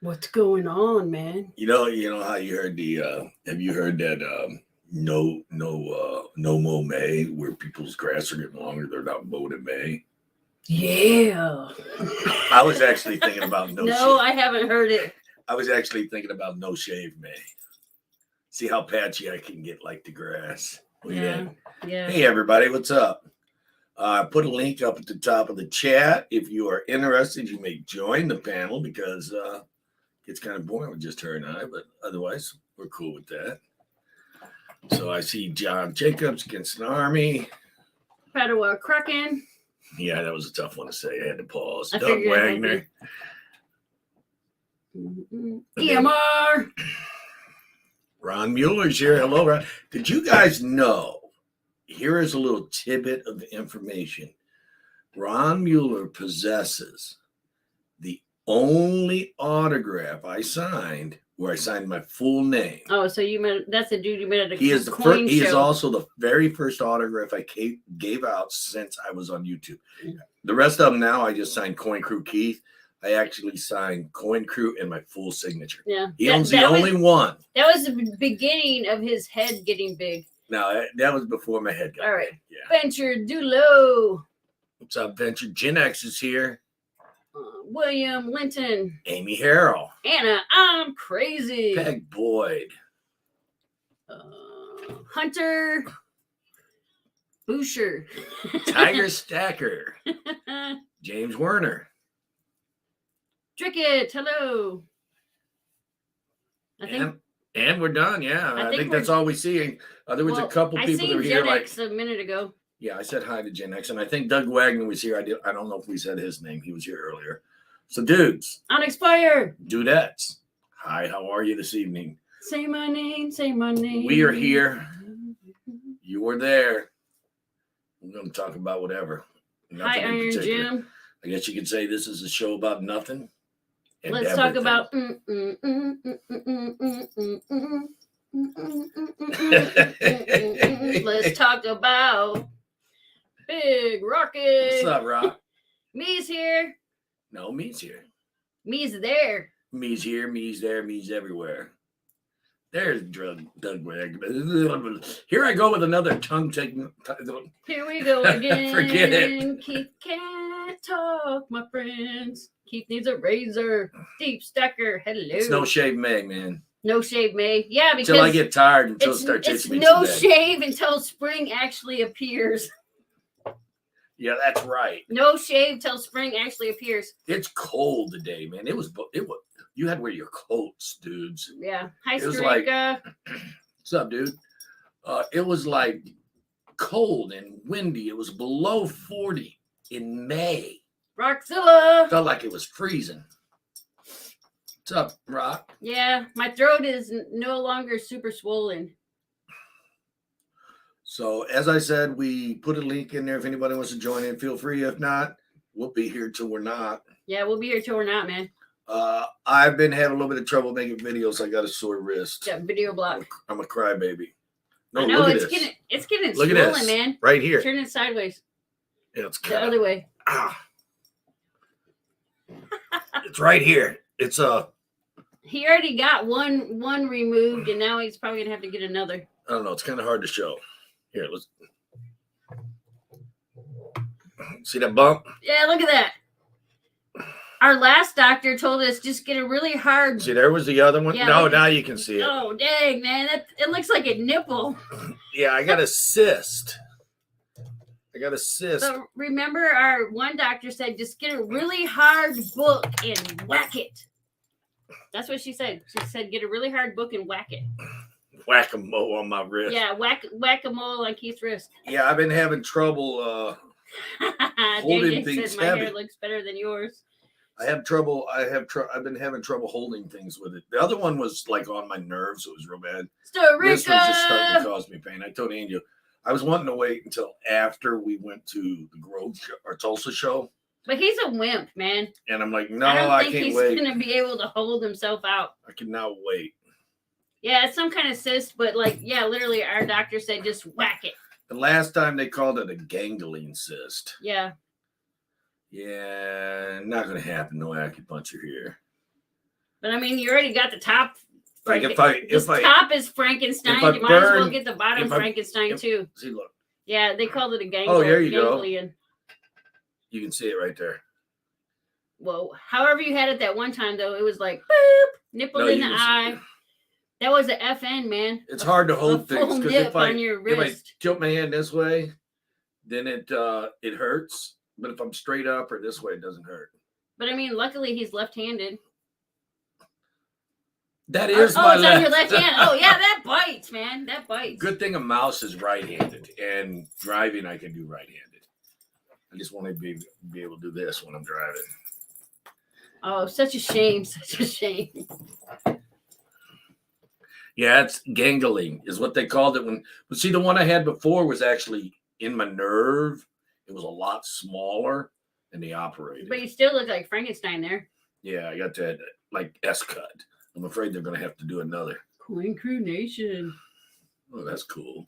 What's going on, man? You know how you heard have you heard that no mow May, where people's grass are getting longer, they're not mowed in May? Yeah. I was actually thinking about no shave. I haven't heard it. I was actually thinking about no shave May. See how patchy I can get like the grass. Yeah. Hey everybody, what's up? Put a link up at the top of the chat. If you are interested, you may join the panel because it's kind of boring with just her and I, but otherwise we're cool with that. So I see John Jacobs against an army. Padua Kraken. Yeah, that was a tough one to say. I had to pause. Doug Wagner. EMR. Ron Mueller's here. Hello, Ron. Did you guys know? Here is a little tidbit of information. Ron Mueller possesses the only autograph I signed where I signed my full name. Oh, so you met? That's the dude you met at a He is the coin He show. is also the very first autograph I gave out since I was on YouTube. The rest of them now, I just signed Coin Crew Keith. I actually signed Coin Crew and my full signature. Yeah, he owns the only one. That was the beginning of his head getting big. No, that was before my head got all right. big. Yeah. Venture Dulo. What's up, Venture? Gen X is here. William Linton. Amy Harrell. Anna, I'm crazy. Peg Boyd. Hunter Boucher. Tiger Stacker. James Werner. Trickett, hello. And we're done. Yeah, I think that's all we see. There was a couple people that were here. Gen X a minute ago. Yeah, I said hi to Gen X, and I think Doug Wagner was here. I don't know if we said his name. He was here earlier. So, dudes. Unexpired. Dudettes. Hi, how are you this evening? Say my name, say my name. We are here. You were there. We're going to talk about whatever. Hi, Iron Jim. I guess you could say this is a show about nothing. Let's talk about. Let's talk about Big Rocket. What's up, Rock? Me's here. No, Me's here. Me's there. Me's here. Me's there. Me's everywhere. There's Doug Wagner. Here I go with another tongue taking. Here we go again. Forget it. Keith can't talk, my friends. Keith needs a razor. Deep Stacker. Hello. It's no shave May, man. No shave May. Yeah, because until I get tired, until it starts itching me. It's no shave until spring actually appears. Yeah, that's right. No shave till spring actually appears. It's cold today, man. It was. You had to wear your coats, dudes. Yeah. Hi, Strika. What's up, dude? It was like cold and windy. It was below 40 in May. Rockzilla. Felt like it was freezing. What's up, Rock? Yeah, my throat is no longer super swollen. So, as I said, we put a link in there. If anybody wants to join in, feel free. If not, we'll be here till we're not. Yeah, we'll be here till we're not, man. I've been having a little bit of trouble making videos. I got a sore wrist. Yeah, video block. I'm a crybaby. No, no, it's getting look swollen, at this. Man. Right here. Turn it sideways. Yeah, it's the other way. It's right here. It's He already got one removed, and now he's probably gonna have to get another. I don't know. It's kind of hard to show. Here, let's see that bump. Yeah, look at that. Our last doctor told us just get a really hard. See, there was the other one. Yeah, no, now you can see it. Oh, dang, man. It looks like a nipple. Yeah, I got a cyst. So remember, our one doctor said just get a really hard book and whack it. That's what she said. She said get a really hard book and whack it. Whack-a-mole on my wrist. Yeah, whack-a-mole on Keith's wrist. Yeah, I've been having trouble holding things said my heavy. hair looks better than yours. I've been having trouble holding things with it. The other one was like on my nerves. It was real bad. This one's just starting to cause me pain. I told Angel I was wanting to wait until after we went to the Grove show, or Tulsa show. But he's a wimp, man. And I'm like, no, I can't he's wait. He's going to be able to hold himself out. I cannot wait. Yeah, it's some kind of cyst, but like, yeah, literally our doctor said just whack it. The last time they called it a ganglion cyst. Yeah. Yeah, not going to happen. No acupuncture here. But I mean, you already got the top. Like Top is Frankenstein. if I You might as well burn- get the bottom Frankenstein too. See, look. Yeah, they called it a ganglion. Oh, here you go. Ganglion. You can see it right there. Well, however you had it that one time though, it was like boop, nipple in the eye. That was an FN, man. It's hard to hold things because if I tilt my hand this way, then it hurts. But if I'm straight up or this way, it doesn't hurt. But I mean, luckily he's left-handed. That is my left. On your left hand. Oh yeah, that bites, man. That bites. Good thing a mouse is right-handed, and driving I can do right-handed. I just want to be able to do this when I'm driving. Oh, such a shame. Such a shame. Yeah, it's gangling is what they called it but see, the one I had before was actually in my nerve. It was a lot smaller and they operated. But you still look like Frankenstein there. Yeah, I got that like S-cut. I'm afraid they're going to have to do another. Coin Crew Nation. Oh, that's cool.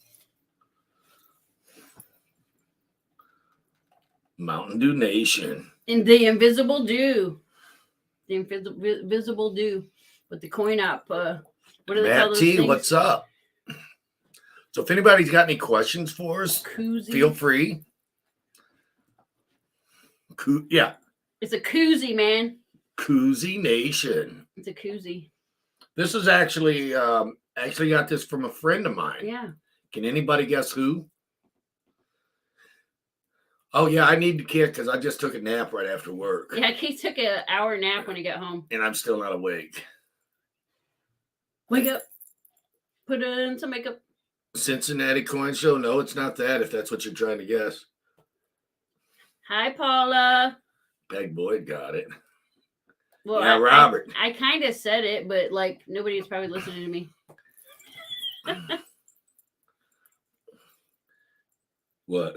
Mountain Dew Nation. And the Invisible Dew. The Invisible Dew with the coin up. What do they call those T, things? what's up? So if anybody's got any questions for us, feel free. Yeah. It's a koozie, man. Koozie Nation. It's a koozie. This is actually got this from a friend of mine. Yeah. Can anybody guess who? Oh yeah, I need to kick because I just took a nap right after work. Yeah, he took an hour nap when he got home. And I'm still not awake. Wake up. Put in some makeup. Cincinnati Coin Show? No, it's not that, if that's what you're trying to guess. Hi, Paula. Peg Boyd got it. Well, yeah, Robert. I kind of said it, but like nobody's probably listening to me. What?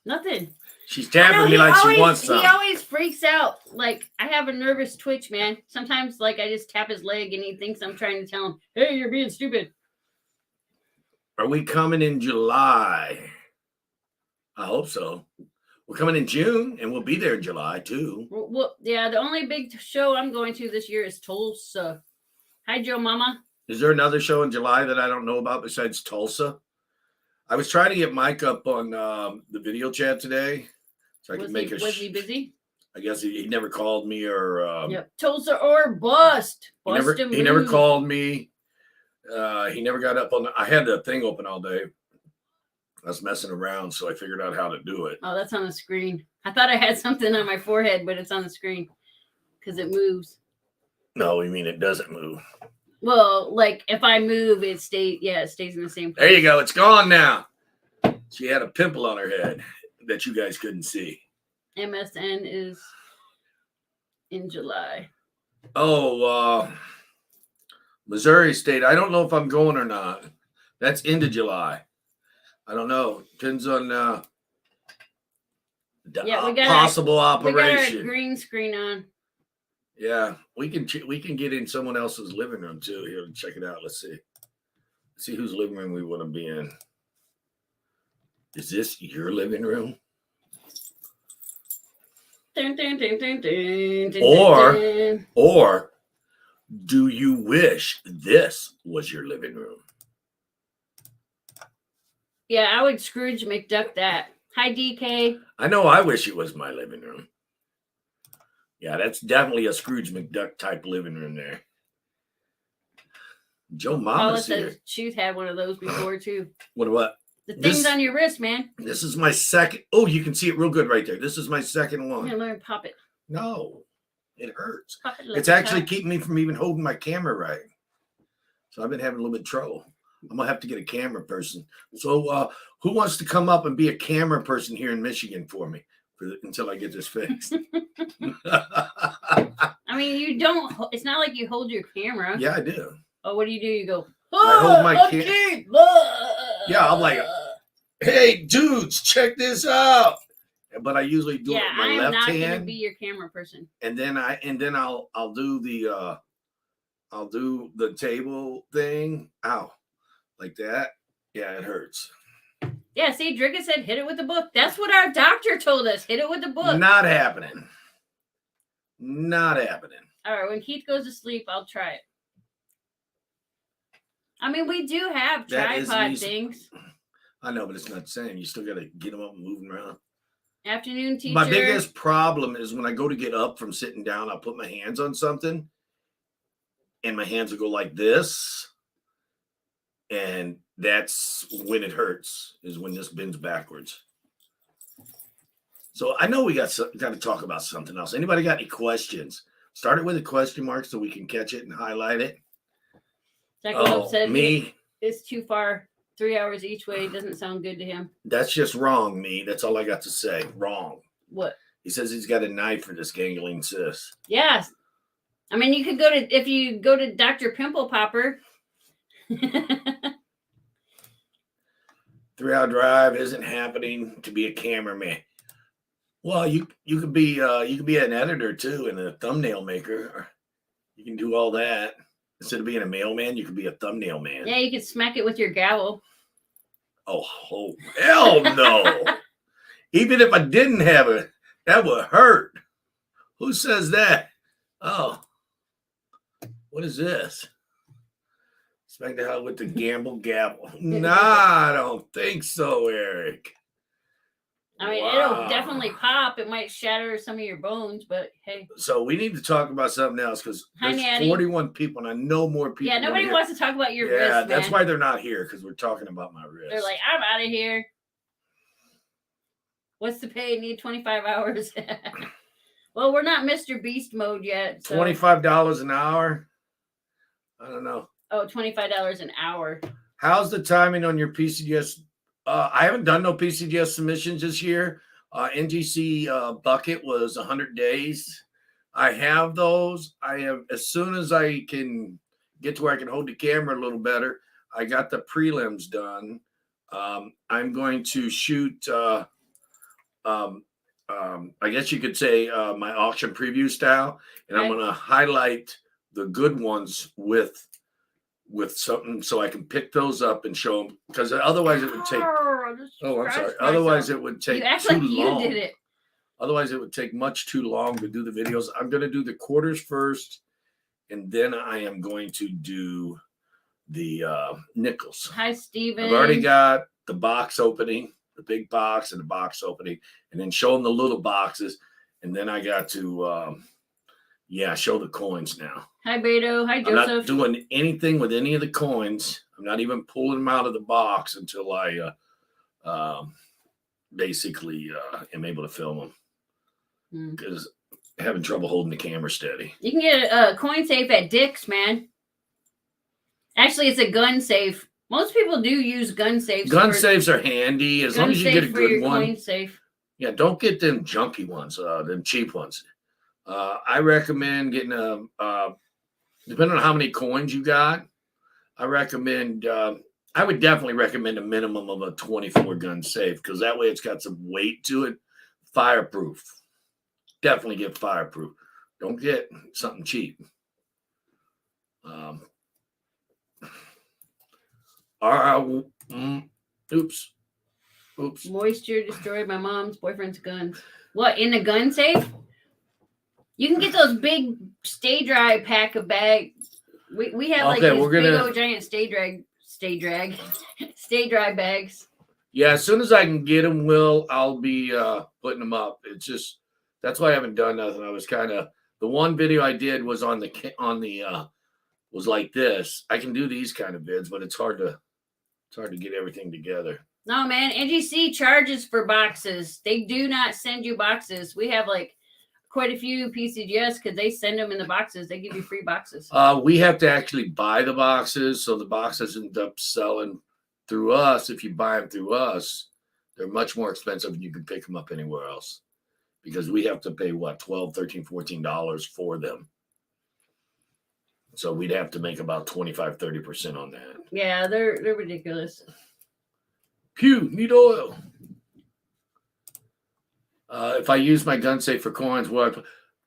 Nothing. She's tapping me like she wants something. He always freaks out. Like, I have a nervous twitch, man. Sometimes, like, I just tap his leg and he thinks I'm trying to tell him, hey, you're being stupid. Are we coming in July? I hope so. We're coming in June, and we'll be there in July, too. Well, yeah, the only big show I'm going to this year is Tulsa. Hi, Joe Mama. Is there another show in July that I don't know about besides Tulsa? I was trying to get Mike up on the video chat today. So I could make Was he busy? I guess he never called me or yep. Tulsa or bust. He never called me. He never got up on I had the thing open all day. I was messing around, so I figured out how to do it. Oh, that's on the screen. I thought I had something on my forehead, but it's on the screen because it moves. No, we mean it doesn't move. Well, like if I move, it stays in the same place. There you go. It's gone now. She had a pimple on her head that you guys couldn't see. MSN is in July. Oh, Missouri State. I don't know if I'm going or not. That's into July. I don't know. Depends on the possible operation. We got our green screen on. Yeah, we can get in someone else's living room too. Here, check it out. Let's see. Let's see whose living room we want to be in. Is this your living room? Or do you wish this was your living room? Yeah, I would Scrooge McDuck that. Hi, DK. I know I wish it was my living room. Yeah, that's definitely a Scrooge McDuck type living room there. Joe Mama's here. She's had one of those before too. What? The things on your wrist, man. This is my second. Oh, you can see it real good right there. This is my second one. Yeah, learn pop it. No, it hurts. It's actually keeping me from even holding my camera right. So I've been having a little bit of trouble. I'm gonna have to get a camera person. So who wants to come up and be a camera person here in Michigan for me until I get this fixed? I mean, you don't. It's not like you hold your camera. Yeah, I do. Oh, what do? You go. I hold my camera. Yeah, I'm like, hey, dudes, check this out. But I usually do it with my left hand. Yeah, I'm not going to be your camera person. And then I'll do the table thing. Ow, like that. Yeah, it hurts. Yeah, see, Dricka said hit it with the book. That's what our doctor told us. Hit it with the book. Not happening. Not happening. All right, when Keith goes to sleep, I'll try it. I mean, we do have That is tripod easy. things. I know, but it's not the same. You still got to get them up and moving around. Afternoon teacher. My biggest problem is when I go to get up from sitting down, I'll put my hands on something and my hands will go like this. And that's when it hurts, is when this bends backwards. So I know we got to talk about something else. Anybody got any questions? Start it with a question mark so we can catch it and highlight it. Jackalope said me. It's too far. 3 hours each way doesn't sound good to him. That's just wrong, me. That's all I got to say. Wrong. What? He says he's got a knife for this ganglion cyst. Yes. I mean, you could go to, if you go to Dr. Pimple Popper. 3-hour drive isn't happening to be a cameraman. Well, you could be an editor too and a thumbnail maker. You can do all that. Instead of being a mailman, you could be a thumbnail man. Yeah, you could smack it with your gavel. Oh hell no. Even if I didn't have it, that would hurt. Who says that? Oh. What is this? Smack the hell with the gavel. Nah, I don't think so, Eric. I mean, It'll definitely pop. It might shatter some of your bones, but hey. So we need to talk about something else because there's 41 people and I know more people. Yeah, nobody wants to talk about your wrist, man. That's why they're not here, because we're talking about my wrist. They're like, I'm out of here. What's the pay? Need 25 hours. Well, we're not Mr. Beast mode yet. So. $25 an hour? I don't know. Oh, $25 an hour. How's the timing on your PCDS? I haven't done no PCDS submissions this year. NGC bucket was 100 days. I have those. I have, as soon as I can get to where I can hold the camera a little better, I got the prelims done. I'm going to shoot, I guess you could say my auction preview style, and I'm going to highlight the good ones with something so I can pick those up and show them, because otherwise it would take. Oh, I'm sorry. Otherwise it would take too long. You did it. Otherwise it would take much too long to do the videos. I'm going to do the quarters first, and then I am going to do the nickels. Hi, Steven. I've already got the box opening, the big box and the box opening, and then show them the little boxes, and then I got to show the coins now. Hi, Beto. Hi, Joseph. I'm not doing anything with any of the coins. I'm not even pulling them out of the box until I basically am able to film them, because I'm having trouble holding the camera steady. You can get a coin safe at Dick's, man. Actually, it's a gun safe. Most people do use gun safes. Gun safes are handy as long as you get a good one. Coin safe. Yeah, don't get them junky ones, them cheap ones. I recommend getting depending on how many coins you got, I would definitely recommend a minimum of a 24 gun safe, because that way it's got some weight to it. Fireproof. Definitely get fireproof. Don't get something cheap. Oops. Moisture destroyed my mom's boyfriend's guns. What, in a gun safe? You can get those big stay dry pack of bag. We have like these big old giant stay dry bags. Yeah, as soon as I can get them, I'll be putting them up. It's just, that's why I haven't done nothing. I was kind of, the one video I did was was like this. I can do these kind of vids, but it's hard to get everything together. No, man, NGC charges for boxes. They do not send you boxes. We have like quite a few PCGS because they send them in the boxes. They give you free boxes. We have to actually buy the boxes, so the boxes end up selling through us. If you buy them through us, they're much more expensive than you can pick them up anywhere else, because we have to pay what, $12, $13, $14 for them. So we'd have to make about 25-30% on that. Yeah, they're ridiculous. Pew, need oil. If I use my gun safe for coins,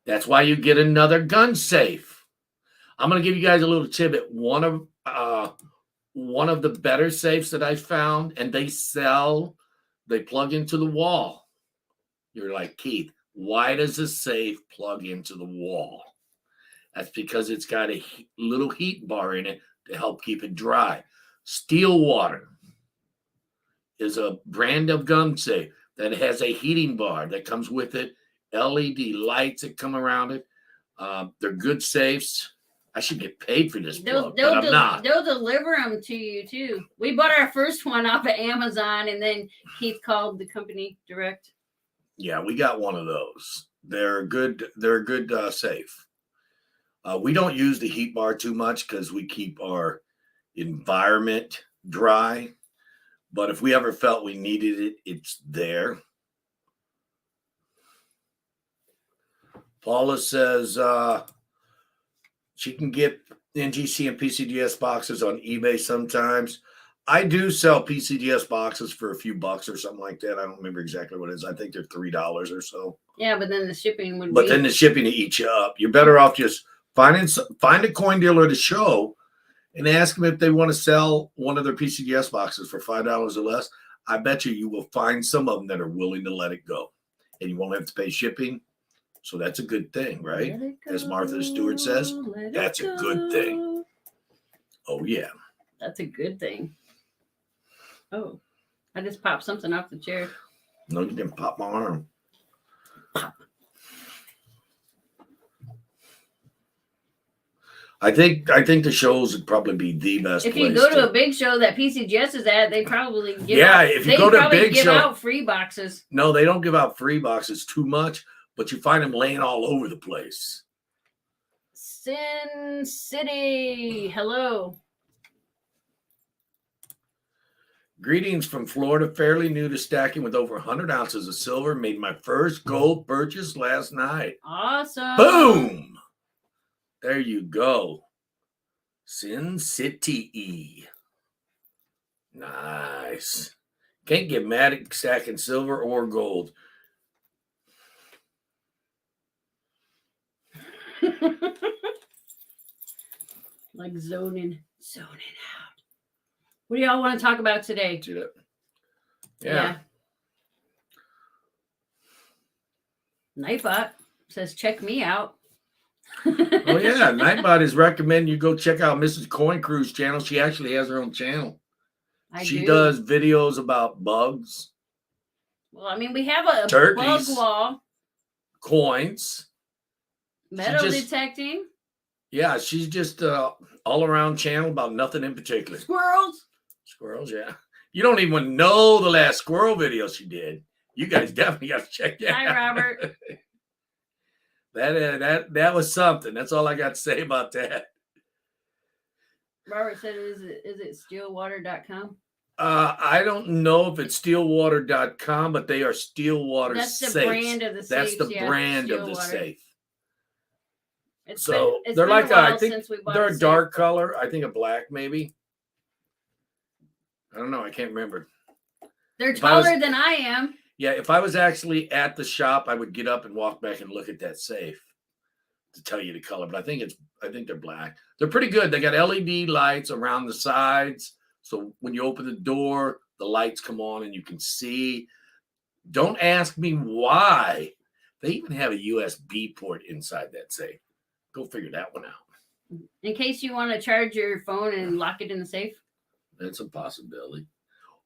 that's why you get another gun safe. I'm going to give you guys a little tidbit. One of the better safes that I found, and they plug into the wall. You're like, Keith, why does the safe plug into the wall? That's because it's got a little heat bar in it to help keep it dry. Steel Water is a brand of gun safe that has a heating bar that comes with it, LED lights that come around it. They're good safes. I should get paid for this plug, but I'm not. They'll deliver them to you too. We bought our first one off of Amazon, and then Keith called the company direct. Yeah, we got one of those. They're good. They're a good safe. We don't use the heat bar too much because we keep our environment dry. But if we ever felt we needed it, it's there. Paula says she can get NGC and PCDS boxes on eBay sometimes. I do sell PCDS boxes for a few bucks or something like that. I don't remember exactly what it is. I think they're $3 or so. Yeah, but then the shipping would. But then the shipping to eat you up. You're better off just find a coin dealer to show and ask them if they want to sell one of their PCDS boxes for $5 or less. I bet you will find some of them that are willing to let it go, and you won't have to pay shipping. So that's a good thing, right? As Martha Stewart says, that's a good thing. Oh, yeah. That's a good thing. Oh, I just popped something off the chair. No, you didn't pop my arm. Pop. I think the shows would probably be the best. If you go to a big show that PCGS is at, they probably give if you go to a big show, out free boxes. No, they don't give out free boxes too much, but you find them laying all over the place. Sin City, hello. Greetings from Florida, fairly new to stacking with over 100 ounces of silver. Made my first gold purchase last night. Awesome. Boom. There you go. Sin City. Nice. Can't get mad at stacking silver or gold. Like zoning out. What do y'all want to talk about today? Yeah. Nightbot says, check me out. Oh, yeah. Nightbot is recommending you go check out Mrs. Coin Crew's channel. She actually has her own channel. She does videos about bugs. Well, I mean, we have a turkeys, bug wall. Coins. Metal detecting. Yeah, she's just all-around channel about nothing in particular. Squirrels, yeah. You don't even know the last squirrel video she did. You guys definitely got to check that out. Hi, Robert. That was something. That's all I got to say about that. Robert said, is it steelwater.com? I don't know if it's steelwater.com, but they are Steelwater safes. That's the brand of the safe. That's the brand of the safe. It's they're been like I think they're a dark color. I think a black maybe. I don't know. I can't remember. They're taller than I am. Yeah, if I was actually at the shop, I would get up and walk back and look at that safe to tell you the color. But I think they're black. They're pretty good. They got LED lights around the sides, so when you open the door, the lights come on and you can see. Don't ask me why. They even have a USB port inside that safe. Go figure that one out. In case you want to charge your phone and lock it in the safe. That's a possibility.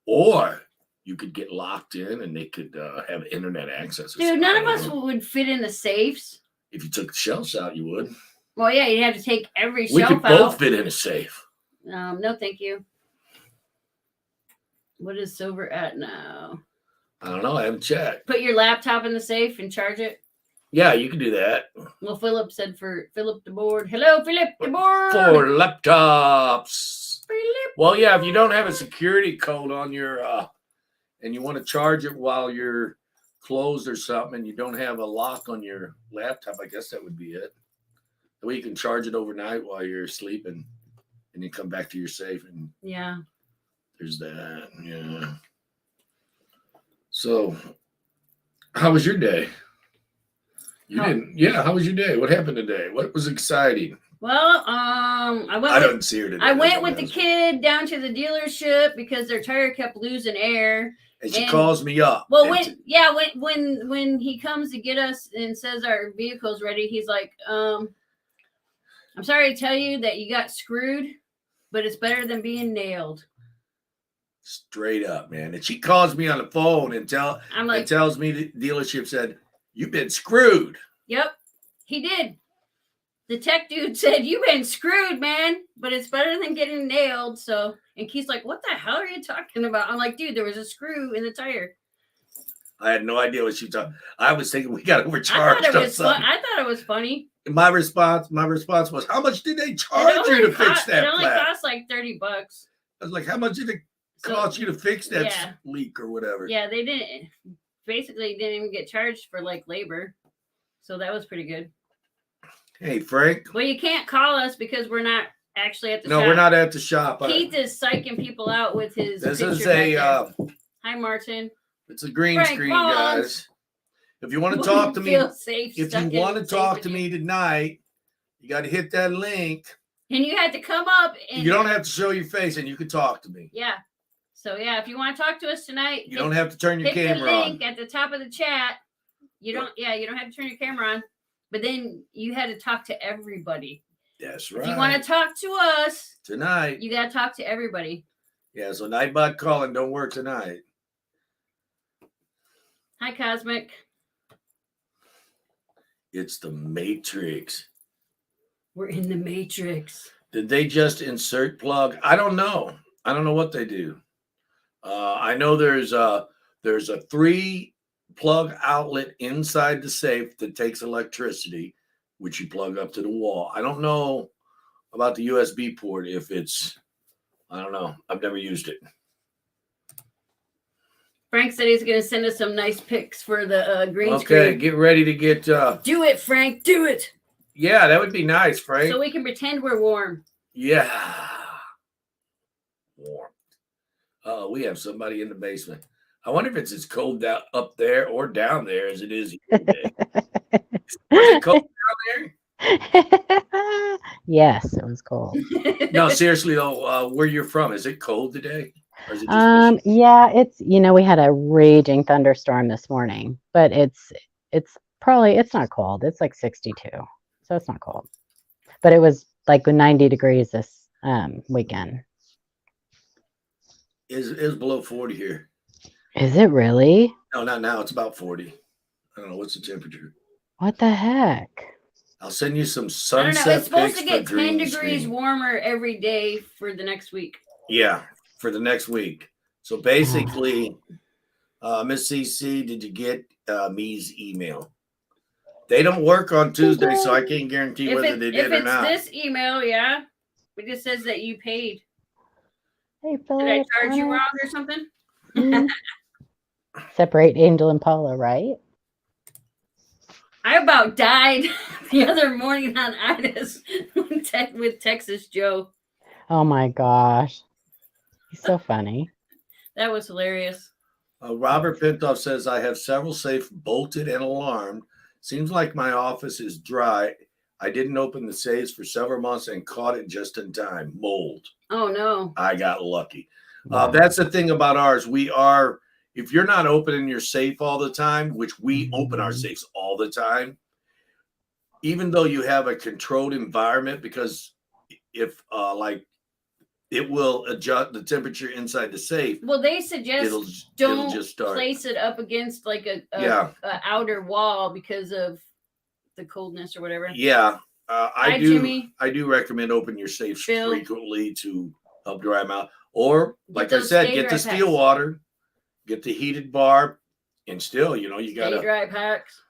Or you could get locked in and they could have internet access. Dude, none of us would fit in the safes. If you took the shelves out, you would. Well, yeah, you'd have to take every shelf out. We could both fit in a safe. No, thank you. What is silver at now? I don't know. I haven't checked. Put your laptop in the safe and charge it. Yeah, you can do that. Well, Philip said for Philip the board. Hello, Philip the board. For laptops. Philip. Well, yeah, if you don't have a security code on your, and you want to charge it while you're closed or something, and you don't have a lock on your laptop, I guess that would be it. That way you can charge it overnight while you're sleeping, and you come back to your safe. And yeah, there's that. Yeah. So, how was your day? How was your day? What happened today? What was exciting? Well, I didn't see her today. I went with the kid down to the dealership because their tire kept losing air. And she calls me up. Well, when he comes to get us and says our vehicle's ready, he's like, I'm sorry to tell you that you got screwed, but it's better than being nailed. Straight up, man. And she calls me on the phone and tells me the dealership said, "You've been screwed." Yep, he did. The tech dude said, "You've been screwed, man, but it's better than getting nailed." So, and Keith's like, "What the hell are you talking about?" I'm like, "Dude, there was a screw in the tire." I had no idea what she was talking. I was thinking we got overcharged. I thought it was funny. My response was, "How much did they charge you to fix that? It only cost like $30. I was like, "How much did it cost you to fix that leak or whatever?" Yeah, they didn't even get charged for like labor, so that was pretty good. Hey, Frank. Well, you can't call us because we're not actually at the shop. No, we're not at the shop. Keith is psyching people out with his. This is a. Hi, Martin. It's a green screen, guys. If you want to talk to me, tonight, you got to hit that link. And you had to come up. And you don't have to show your face, and you can talk to me. Yeah. So yeah, if you want to talk to us tonight, you don't have to turn your camera on. Hit the link at the top of the chat. You don't have to turn your camera on. But then you had to talk to everybody. That's right. If you want to talk to us tonight, you got to talk to everybody. Yeah, so Nightbot calling don't work tonight. Hi, Cosmic. It's the Matrix. We're in the Matrix. Did they just insert plug? I don't know. I don't know what they do. I know there's a 3-plug outlet inside the safe that takes electricity, which you plug up to the wall. I don't know about the USB port if it's, I don't know. I've never used it. Frank said he's going to send us some nice pics for the green screen. Okay, get ready to get... do it, Frank. Do it. Yeah, that would be nice, Frank. So we can pretend we're warm. Yeah. Warm. We have somebody in the basement. I wonder if it's as cold up there or down there as it is here today. Was it cold down there? Yes, it was cold. No, seriously though, where you're from, is it cold today? Or is it just yeah, it's we had a raging thunderstorm this morning, but it's not cold. It's like 62, so it's not cold. But it was like 90 degrees this weekend. Is below 40 here. Is it really? No, not now. It's about 40. I don't know. What's the temperature? What the heck? I'll send you some sunset. I don't know. It's supposed to get 10 degrees warmer every day for the next week. Yeah, for the next week. So basically, Miss CC, did you get me's email? They don't work on Tuesday, so I can't guarantee whether they did or not. If it's this email, yeah, it just says that you paid. Hey, Philip, did I charge you wrong or something? Separate Angel and Paula, right? I about died the other morning on Itis with Texas Joe. Oh my gosh. He's so funny. That was hilarious. Robert Pintoff says, I have several safes bolted and alarmed. Seems like my office is dry. I didn't open the safes for several months and caught it just in time. Mold. Oh, no. I got lucky. That's the thing about ours. If you're not opening your safe all the time, which we open our safes all the time, even though you have a controlled environment, because if it will adjust the temperature inside the safe. Well, they suggest don't place it up against like a outer wall because of the coldness or whatever. Yeah, I do recommend open your safes frequently to help dry them out. Or like I said, get the steel water. Get the heated bar, and still, you got to dry packs.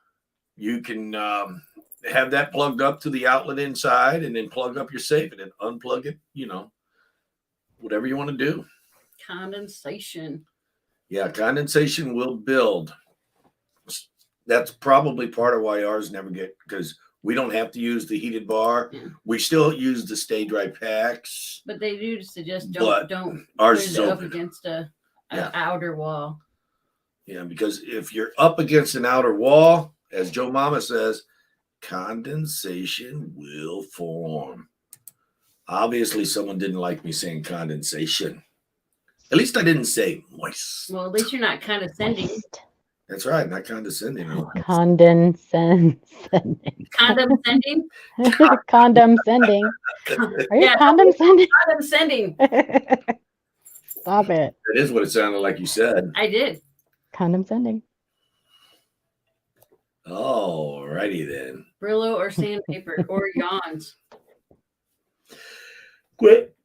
You can have that plugged up to the outlet inside, and then plug up your safe, and then unplug it. Whatever you want to do. Condensation. Yeah, condensation will build. That's probably part of why ours never get, because we don't have to use the heated bar. Yeah. We still use the stay dry packs. But they do suggest don't ours put is it up open. Against an outer wall. Yeah, because if you're up against an outer wall, as Joe Mama says, condensation will form. Obviously, someone didn't like me saying condensation. At least I didn't say moist. Well, at least you're not condescending. That's right, not condescending. Condescending. Condom sending. Condom sending. Are you Yeah, condom sending? condom sending. Stop it. That is what it sounded like you said. I did. Condom sending. All righty then. Brillo or sandpaper or yawns. Quit.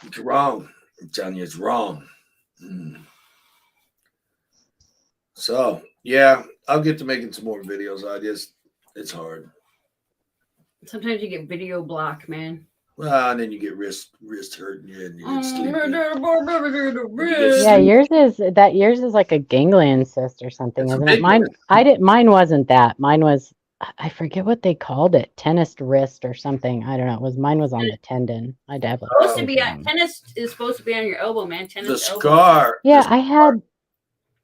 It's wrong. I'm telling you, it's wrong. So, yeah, I'll get to making some more videos. It's hard. Sometimes you get video block, man. Well, and then you get wrist hurting you, and you get sleepy. Yeah, yours is like a ganglion cyst or something, It's a isn't big it? Mine, one. mine wasn't that. Mine was, I forget what they called it, tennis wrist or something. I don't know. Mine was on the tendon. I'd have it. Supposed to be tennis is supposed to be on your elbow, man. Tennis The elbow. scar. Yeah,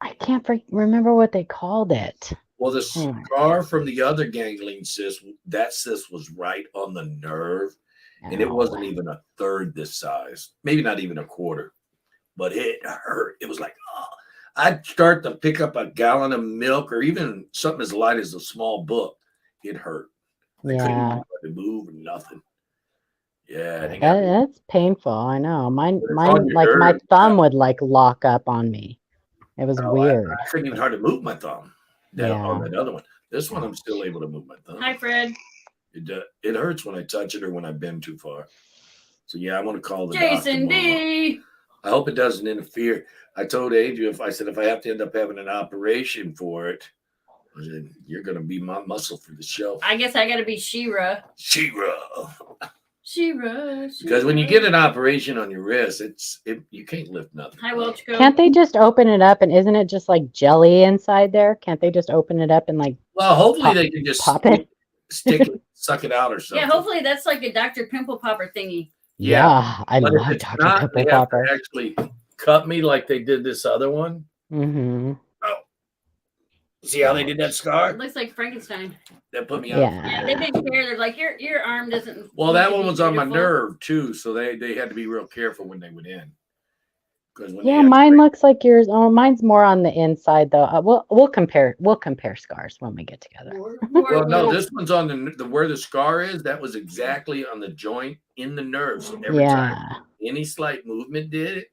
I can't remember what they called it. Well, the scar from the other ganglion cyst, that cyst was right on the nerve, and it wasn't even a third this size, maybe not even a quarter, but it hurt. It was like, oh, I'd start to pick up a gallon of milk or even something as light as a small book. It hurt. I couldn't even move or nothing. Yeah, that's painful. I know. Mine, like my thumb would like lock up on me. It was weird. I couldn't even hardly move my thumb. On that other one. This one, I'm still able to move my thumb. Hi, Fred. It hurts when I touch it or when I bend too far. So yeah, I want to call the Jason doctor. D. I hope it doesn't interfere. I told Adrian, if I have to end up having an operation for it, I said, you're going to be my muscle for the show. I guess I got to be She-Ra. She-Ra. Because when you get an operation on your wrist, you can't lift nothing. Hi, Welchco. Can't they just open it up? And isn't it just like jelly inside there? Can't they just open it up and like? Well, hopefully they can just pop it, stick it, suck it out or something. Yeah, hopefully that's like a Dr. Pimple Popper thingy. Yeah, I but love if it's Dr. not, Pimple they have Popper. to actually cut me like they did this other one. Mm-hmm. Oh, see how they did that scar? It looks like Frankenstein. That put me out. Yeah, they didn't care. They're like, your arm doesn't. Well, that one was on my nerve too, so they had to be real careful when they went in. Yeah, mine looks like yours. Oh, mine's more on the inside though. We'll compare scars when we get together. Well, no, this one's on the where the scar is. That was exactly on the joint in the nerve. So every time any slight movement did it,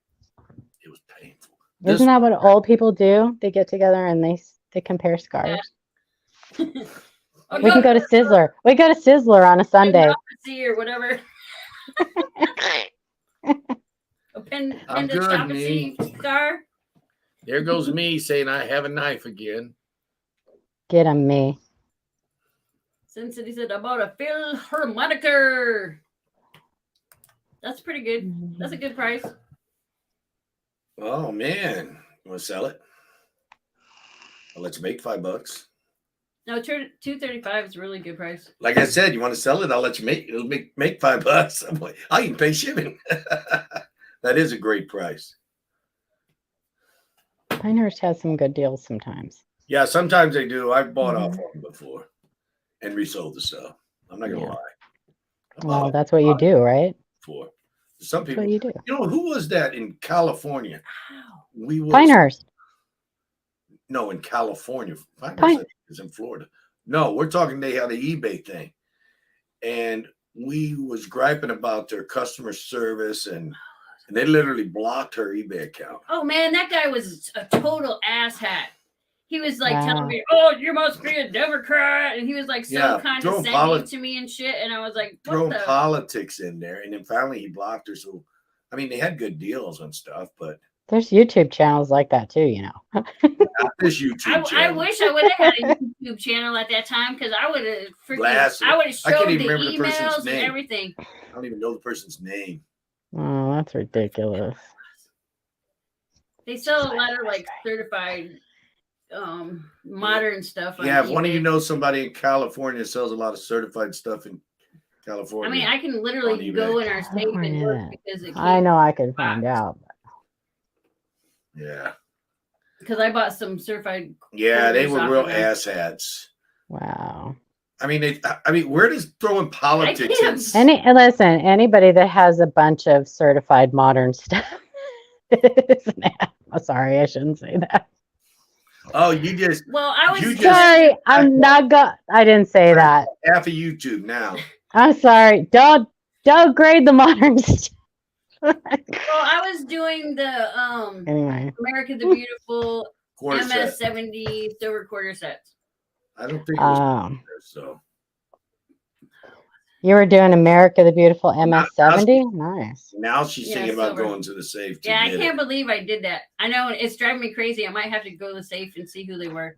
it was painful. Isn't that what old people do? They get together and they compare scars. Yeah. We can go to Sizzler. We go to Sizzler on a Sunday. Or whatever. Appendicopathy scar. There goes me saying I have a knife again. Get him, me. Sin City said about a Philharmoniker. That's pretty good. That's a good price. Oh man, you want to sell it? I'll let you make $5. No, $235 is a really good price. Like I said, you want to sell it? I'll let you make $5. I'm like, I can pay shipping. That is a great price. Pinehurst has some good deals sometimes. Yeah, sometimes they do. I've bought off of them before and resold the stuff. I'm not gonna lie. Well, that's what you do, right? For some people, that's what you do. You know, who was that in California? Pinehurst. No, in California. Pinehurst is in Florida. No, we're talking. They had an eBay thing, and we was griping about their customer service and they literally blocked her eBay account. Oh man, that guy was a total asshat. He was like telling me, "Oh, you must be a Democrat," and he was like so condescending to me and shit. And I was like, throwing politics in there. And then finally he blocked her. So, I mean, they had good deals and stuff, but there's YouTube channels like that too, you know. Not this YouTube channel. I wish I would have had a YouTube channel at that time because I would have I would have showed the emails and everything. I don't even know the person's name. Oh, that's ridiculous. They sell a lot of like certified modern stuff. Yeah, if one of you knows somebody in California sells a lot of certified stuff in California. I mean, I can literally go in our state and look because I know I can find out. Yeah. Because I bought some certified. Yeah, they were real asshats. Wow. I mean, where does throwing politics in? Listen, anybody that has a bunch of certified modern stuff is an ass. Oh, sorry, I shouldn't say that. Oh, you just Well, I was you just Sorry, I'm not I didn't say that. half of YouTube now. I'm sorry. Don't grade the modern stuff. well, I was doing the Anyway. America the Beautiful Quarter set. MS-70 silver quarter sets. I don't think it was so. You were doing America the Beautiful MS-70? Nice. Now she's thinking about silver. going to the safe. Yeah, I can't believe I did that. I know it's driving me crazy. I might have to go to the safe and see who they were.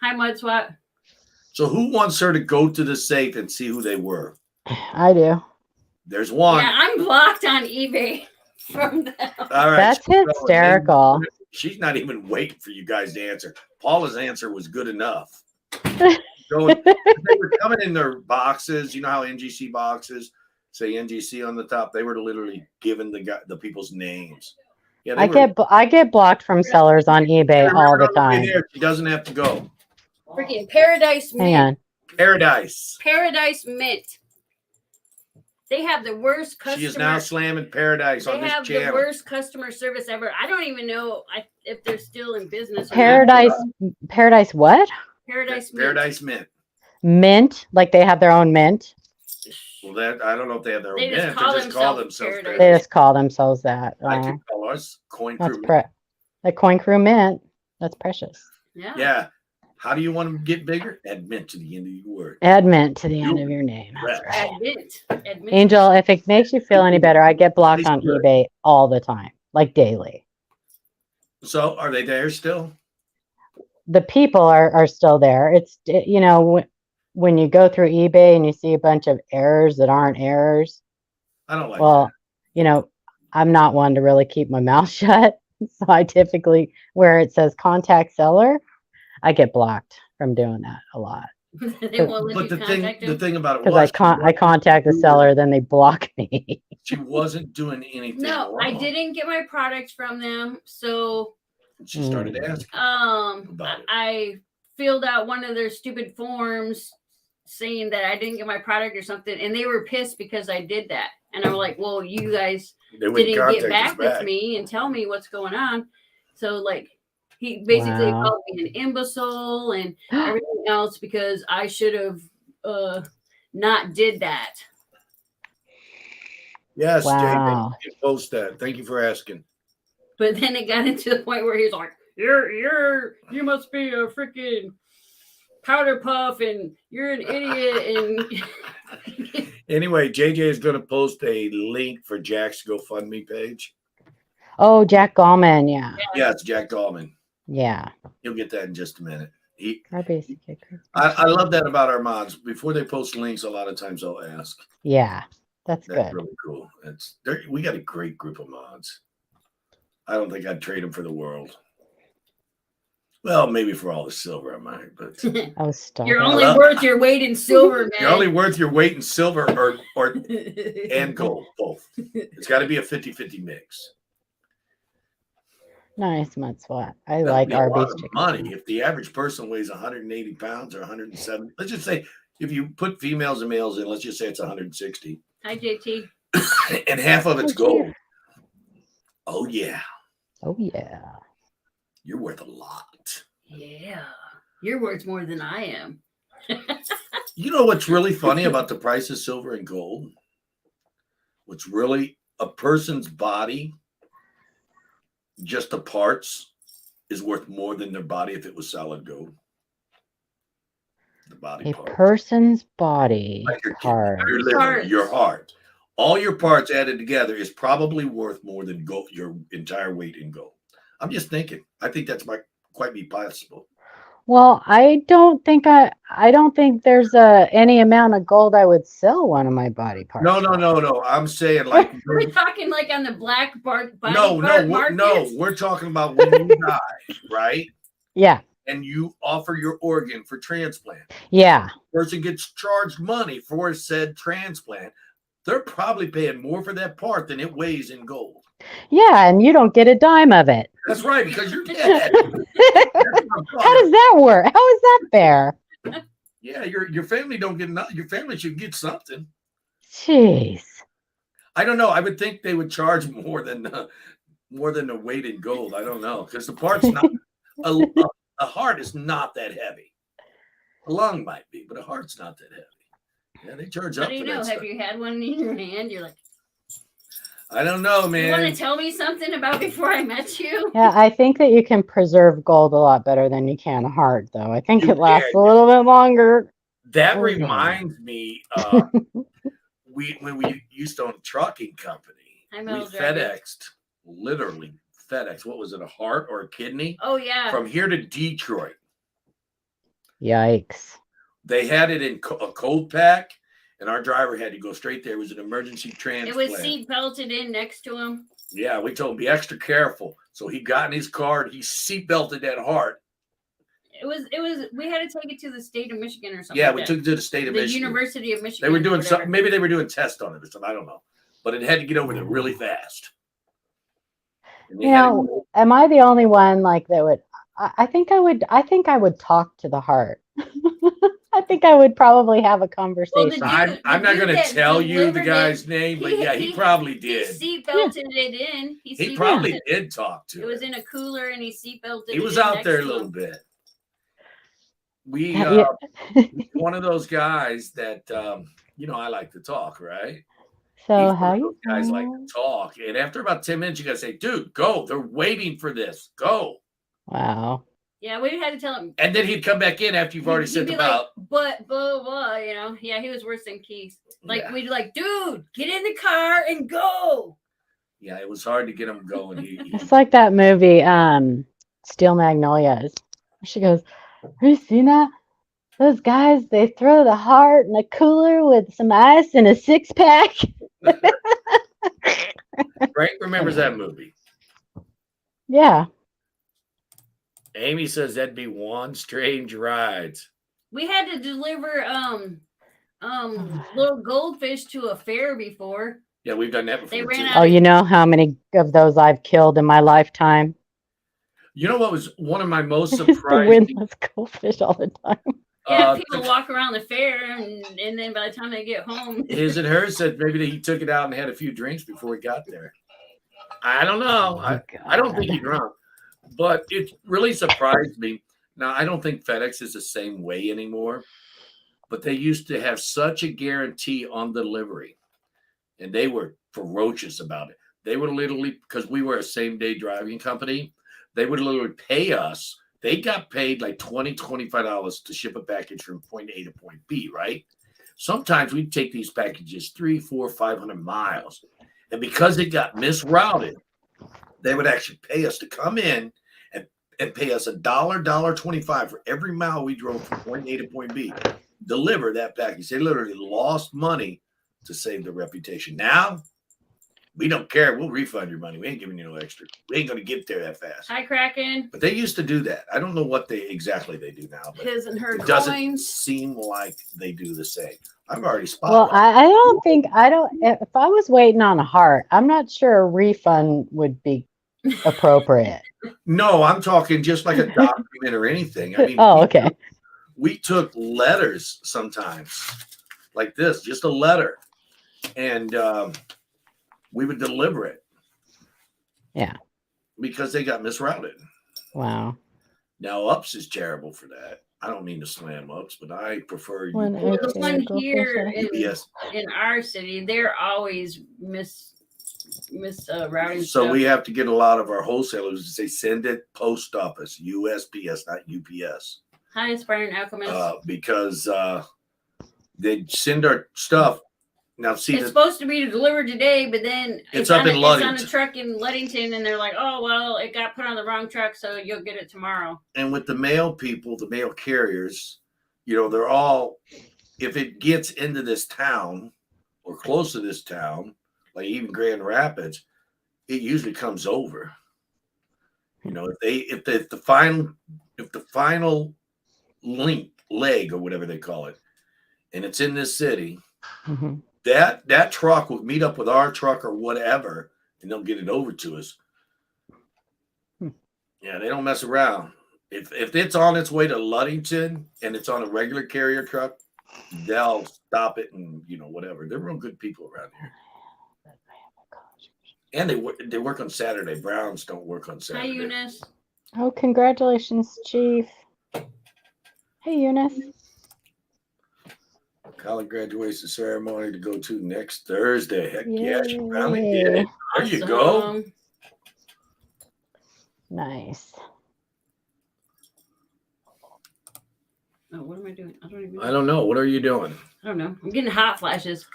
Hi, Mud Swat. So who wants her to go to the safe and see who they were? I do. There's one. Yeah, I'm blocked on eBay from them. All right. That's hysterical. She's not even waiting for you guys to answer. Paula's answer was good enough. They were coming in their boxes. You know how NGC boxes say NGC on the top? They were literally given the people's names. Yeah, I get blocked from sellers on eBay all the time. She doesn't have to go. Freaking Paradise Mint. Hang on. Paradise Mint. They have the worst customer. She is now slamming Paradise on this channel. They have the worst customer service ever. I don't even know if they're still in business. Paradise what? Paradise Mint. Mint, like they have their own mint. Well, I don't know if they have their own mint. They just call themselves Paradise. They just call themselves that. I can call us Coin Crew. The Coin Crew Mint. That's precious. Yeah. Yeah. How do you want to get bigger? Add mint to the end of your word. Add mint to the end of your name. That's right. Add mint. Angel, if it makes you feel any better, I get blocked on eBay all the time, like daily. So are they there still? The people are still there. It's, when you go through eBay and you see a bunch of errors that aren't errors. I don't like that. I'm not one to really keep my mouth shut. So I typically, where it says contact seller, I get blocked from doing that a lot. They won't let the thing about it was I contact the seller, then they block me. She wasn't doing anything. No, wrong. I didn't get my product from them, so she started asking. I filled out one of their stupid forms saying that I didn't get my product or something, and they were pissed because I did that. And I'm like, well, you guys didn't get back with me and tell me what's going on. So he basically called me an imbecile and everything else because I should have not did that. Yes, wow. Jay, post that. Thank you for asking. But then it got into the point where he was like, you must be a freaking powder puff and you're an idiot. And anyway, JJ is going to post a link for Jack's GoFundMe page. Oh, Jack Gallman. Yeah. Yeah, it's Jack Gallman. Yeah. You'll get that in just a minute. I love that about our mods. Before they post links, a lot of times they'll ask. Yeah, that's good. Really cool. We got a great group of mods. I don't think I'd trade them for the world. Well, maybe for all the silver I might, but you're only worth your weight in silver, man. You're only worth your weight in silver or and gold, both. It's got to be a 50-50 mix. Nice, Mudswat. I like Arby's chicken. Money. If the average person weighs 180 pounds or 170, let's just say if you put females and males in, let's just say it's 160. Hi, JT. And half of it's gold. Oh yeah. Oh yeah. You're worth a lot. Yeah. You're worth more than I am. You know what's really funny about the price of silver and gold? What's really a person's body, just the parts, is worth more than their body if it was solid gold. The body part. Person's body like your part. Your liver, your heart. All your parts added together is probably worth more than gold, your entire weight in gold. I'm just thinking. I think that's quite be possible. Well, I don't think there's any amount of gold I would sell one of my body parts. No. I'm saying like we're talking like on the black body No, we're talking about when you die, right? Yeah. And you offer your organ for transplant. Yeah. Person gets charged money for said transplant. They're probably paying more for that part than it weighs in gold. Yeah, and you don't get a dime of it. That's right, because you're dead. How does that work? How is that fair? Yeah, your family don't get nothing. Your family should get something. Jeez. I don't know. I would think they would charge more than the weight in gold. I don't know, because the part's not a heart is not that heavy. A lung might be, but a heart's not that heavy. Yeah, they charge up How do you for know? that Have stuff. you had one in your hand? You're like, I don't know, you want man. to tell me something about before I met you? Yeah, I think that you can preserve gold a lot better than you can a heart, though. I think You it lasts a can. little bit longer. That Oh, yeah. reminds me, when we used to own a trucking company, Hi, we Mel Dragon. literally FedEx. What was it, a heart or a kidney? Oh yeah. From here to Detroit. Yikes. They had it in a cold pack, and our driver had to go straight there. It was an emergency transplant. It was seat belted in next to him. Yeah, we told him be extra careful. So he got in his car, he seat belted that heart. It was. We had to take it to the state of Michigan or something. Yeah, like we that. took it to the state of the Michigan. University of Michigan. They were doing something. Maybe they were doing tests on it or something. I don't know. But it had to get over there really fast. You know, am I the only one like that would? I think I would. I think I would talk to the heart. I think I would probably have a conversation. I'm not going to tell you the guy's name, but yeah, he probably did. He seat belted it in. He probably did talk to it. It was in a cooler, and he seat belted it in. He was out there a little bit. We one of those guys that I like to talk, right? So how you guys like to talk, and after about 10 minutes, you gotta say, "Dude, go! They're waiting for this. Go!" Wow. Yeah, we had to tell him. And then he'd come back in after you've already sent him out. But blah blah, Yeah, he was worse than Keith. Like we'd like, dude, get in the car and go. Yeah, it was hard to get him going. It's like that movie, Steel Magnolias. She goes, "Have you seen that? Those guys, they throw the heart in a cooler with some ice and a 6-pack." Frank remembers that movie. Yeah. Amy says that'd be one strange ride. We had to deliver little goldfish to a fair before. Yeah, we've done that before. They ran too. out. Oh, you know how many of those I've killed in my lifetime? You know what was one of my most surprising? The windless goldfish all the time. Yeah, people walk around the fair, and then by the time they get home, his and hers said maybe he took it out and had a few drinks before he got there. I don't know. I don't think he drunk, but it really surprised me. Now I don't think FedEx is the same way anymore, but they used to have such a guarantee on delivery, and they were ferocious about it. They would literally, because we were a same-day driving company, they would literally pay us. They got paid like $20, $25 to ship a package from point A to point B, right? Sometimes we'd take these packages 300, 400, 500 miles. And because it got misrouted, they would actually pay us to come in and pay us $1.25 for every mile we drove from point A to point B. Deliver that package. They literally lost money to save their reputation. Now, we don't care. We'll refund your money. We ain't giving you no extra. We ain't going to get there that fast. Hi, Kraken. But they used to do that. I don't know what they do now. But his and her it doesn't coins. seem like they do the same. I've already spotted. Well, I don't. If I was waiting on a heart, I'm not sure a refund would be appropriate. No, I'm talking just like a document or anything. I mean, okay. We took letters sometimes like this, just a letter, and we would deliver it. Yeah. Because they got misrouted. Wow. Now, Ups is terrible for that. I don't mean to slam Ups, but I prefer the one here in our city. They're always routing. So we have to get a lot of our wholesalers to say, send it post office, USPS, not UPS. Hi, Aspiring Alchemist. Because they send our stuff. Now, see, it's supposed to be delivered today, but then it's up in Ludington. It's on a truck in Ludington, and they're like, "Oh, well, it got put on the wrong truck, so you'll get it tomorrow." And with the mail people, the mail carriers, they're all, if it gets into this town or close to this town, like even Grand Rapids, it usually comes over. If the final leg or whatever they call it, and it's in this city. Mm-hmm. That truck will meet up with our truck or whatever, and they'll get it over to us. Yeah, they don't mess around. If it's on its way to Ludington and it's on a regular carrier truck, they'll stop it and whatever. They're real good people around here. And they work on Saturday. Browns don't work on Saturday. Hi, Eunice. Oh, congratulations, Chief. Hey, Eunice. College graduation ceremony to go to next Thursday. Heck yeah, she Yay. finally did it. There you go. Awesome. Nice. Oh, what am I doing? I don't even know. I don't know. What are you doing? I don't know. I'm getting hot flashes.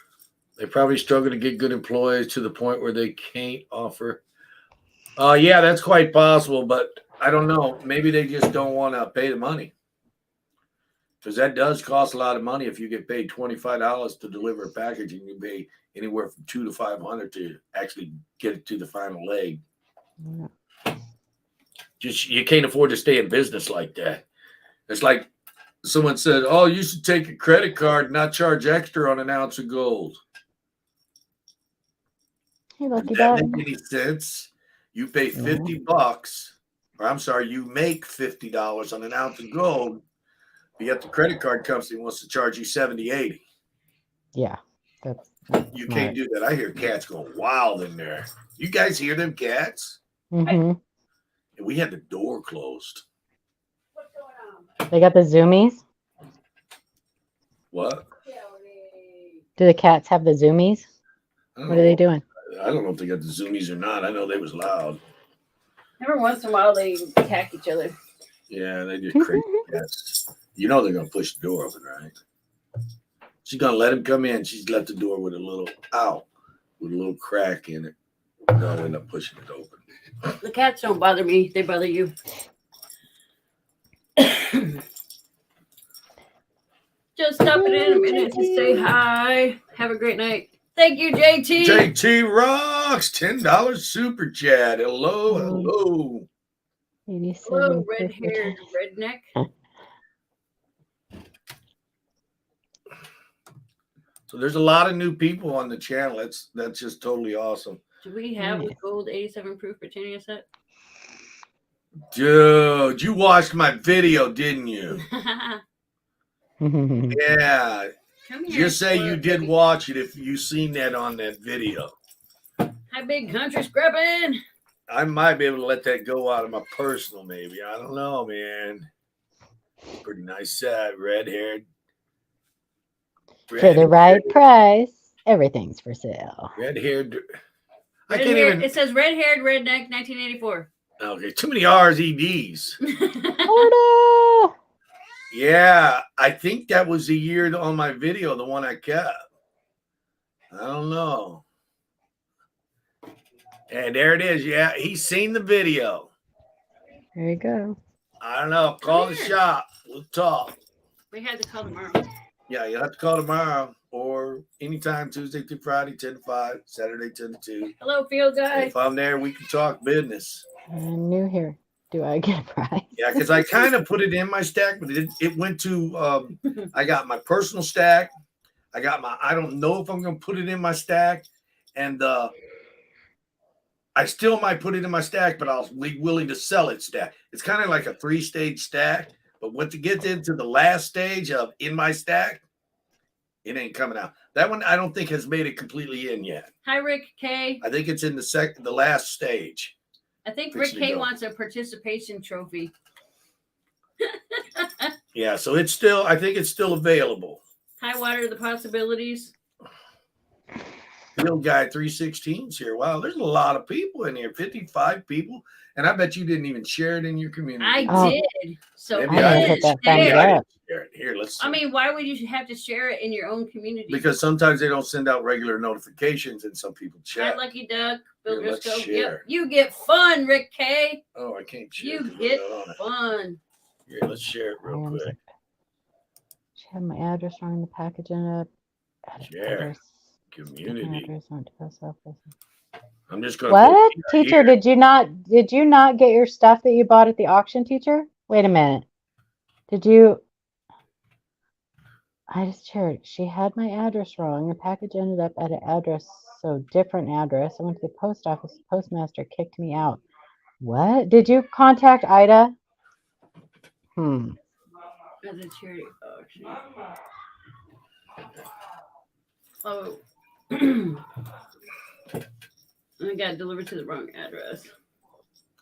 They probably struggle to get good employees to the point where they can't offer. Yeah, that's quite possible, but I don't know. Maybe they just don't want to pay the money. Because that does cost a lot of money. If you get paid $25 to deliver a package, and you pay anywhere from $200 to $500 to actually get it to the final leg. Yeah. Just you can't afford to stay in business like that. It's like someone said, "Oh, you should take a credit card and not charge extra on an ounce of gold." Hey, Lucky Does that Duck. make any sense? You pay $50, or I'm sorry, you make $50 on an ounce of gold. But yet the credit card company wants to charge you $70, $80. Yeah, that's You smart. can't do that. I hear cats going wild in there. You guys hear them cats? Mm-hmm. And we had the door closed. What's going on? They got the zoomies. What? Do the cats have the zoomies? What are they doing? I don't know if they got the zoomies or not. I know they was loud. Every once in a while, they attack each other. Yeah, they just crazy cats. You know they're gonna push the door open, right? She's gonna let him come in. She's left the door with a little crack in it. They'll end up pushing it open. The cats don't bother me. They bother you. Just stopping in a minute to say hi. Have a great night. Thank you, JT. JT rocks. $10 super chat. Hello. 87 Hello, red-haired redneck. So there's a lot of new people on the channel. That's just totally awesome. Do we have the gold 87 proof Britannia set? Dude, you watched my video, didn't you? Yeah. Just say you did watch it if you seen that on that video. Hi, big country scrubbing. I might be able to let that go out of my personal, maybe. I don't know, man. Pretty nice set, red-haired. For the right price, everything's for sale. Red-haired. I Red can't hair, even. It says red-haired redneck 1984. Okay, too many R's, EDs. Order! Yeah, I think that was the year on my video, the one I kept. I don't know. And there it is. Yeah, he's seen the video. There you go. I don't know. Call the shop. We'll talk. We had to call tomorrow. Yeah, you'll have to call tomorrow or anytime, Tuesday through Friday, 10 to 5, Saturday, 10 to 2. Hello, field guy. If I'm there, we can talk business. I'm new here. Do I get a prize? Yeah, because I kind of put it in my stack, but it went to, I got my personal stack. I don't know if I'm going to put it in my stack. And I still might put it in my stack, but I'll be willing to sell it stack. It's kind of like a 3-stage stack. But when it gets into the last stage of in my stack, it ain't coming out. That one I don't think has made it completely in yet. Hi, Rick K. I think it's in the last stage. I think Rick K wants a participation trophy. Yeah, so I think it's still available. Hi, what are the possibilities? Field Guy 316's here. Wow, there's a lot of people in here. 55 people. And I bet you didn't even share it in your community. I did. So maybe I hit that maybe thumbs I up. didn't share it. Here, let's see. I mean, why would you have to share it in your own community? Because sometimes they don't send out regular notifications and some people Hi, check. Lucky Duck. Bill Here, let's Driscoll. share. Yep. You get fun, Rick K. Oh, I can't share. You it. get Hold on. fun. Here, let's share it real quick. She had my address wrong in the package and Share. Community. address on the post office. I'm just going to. What, teacher? Did you not get your stuff that you bought at the auction, teacher? Wait a minute. Did you? I just checked. She had my address wrong. The package ended up at an address, so different address. I went to the post office. The postmaster kicked me out. What? Did you contact Ida? As a charity auction. Oh. I got delivered to the wrong address.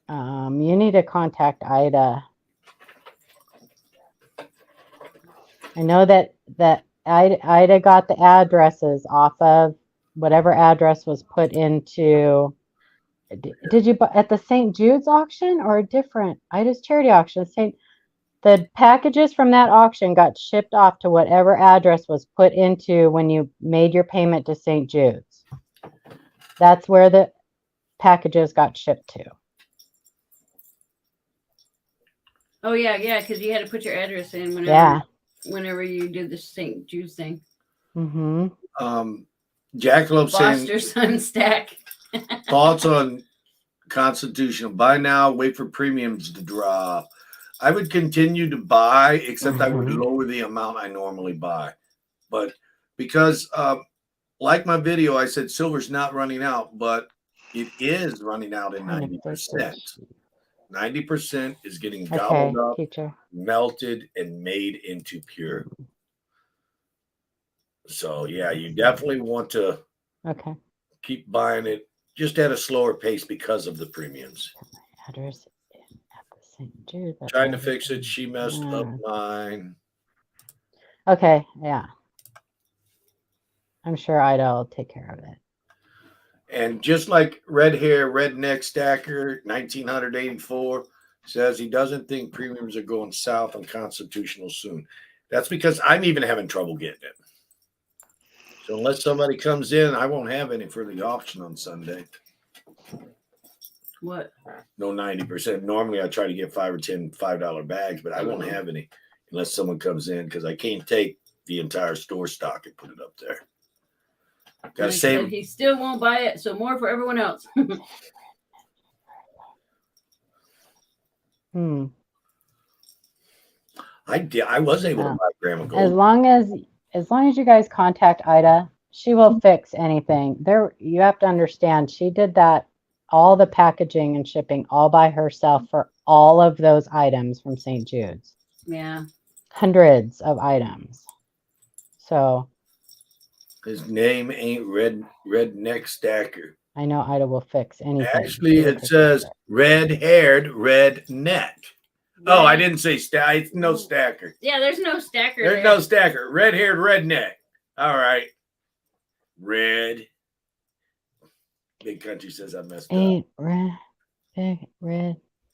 You need to contact Ida. I know that Ida got the addresses off of whatever address was put into. Did you buy at the St. Jude's auction or a different Ida's charity auction? The packages from that auction got shipped off to whatever address was put into when you made your payment to St. Jude's. That's where the packages got shipped to. Oh yeah, because you had to put your address in whenever you did the St. Jude's thing. Mm-hmm. Jackalope saying Foster son stack. thoughts on constitutional. Buy now, wait for premiums to drop. I would continue to buy, except I would lower the amount I normally buy. But because, like my video, I said silver's not running out, but it is running out in 90%. 90% is getting gobbled up, melted, and made into pure. So, yeah, you definitely want to keep buying it just at a slower pace because of the premiums. Address at the St. Jude. Trying to fix it. She messed up mine. Okay, yeah. I'm sure Ida will take care of it. And just like red hair, redneck stacker, 1984 says he doesn't think premiums are going south on constitutional soon. That's because I'm even having trouble getting it. So unless somebody comes in, I won't have any for the auction on Sunday. What? No 90%. Normally I try to get 5 or 10 $5 bags, but I won't have any unless someone comes in because I can't take the entire store stock and put it up there. Gotta save. He still won't buy it, so more for everyone else. I was able to buy Grandma Gold. As long as you guys contact Ida, she will fix anything. You have to understand, she did that, all the packaging and shipping all by herself for all of those items from St. Jude's. Yeah. Hundreds of items. So his name ain't Redneck Stacker. I know Ida will fix anything. Actually, it says red-haired redneck. Oh, I didn't say no stacker. Yeah, there's no stacker. There's no stacker. Red-haired redneck. All right. Red. Big Country says I messed up. Red.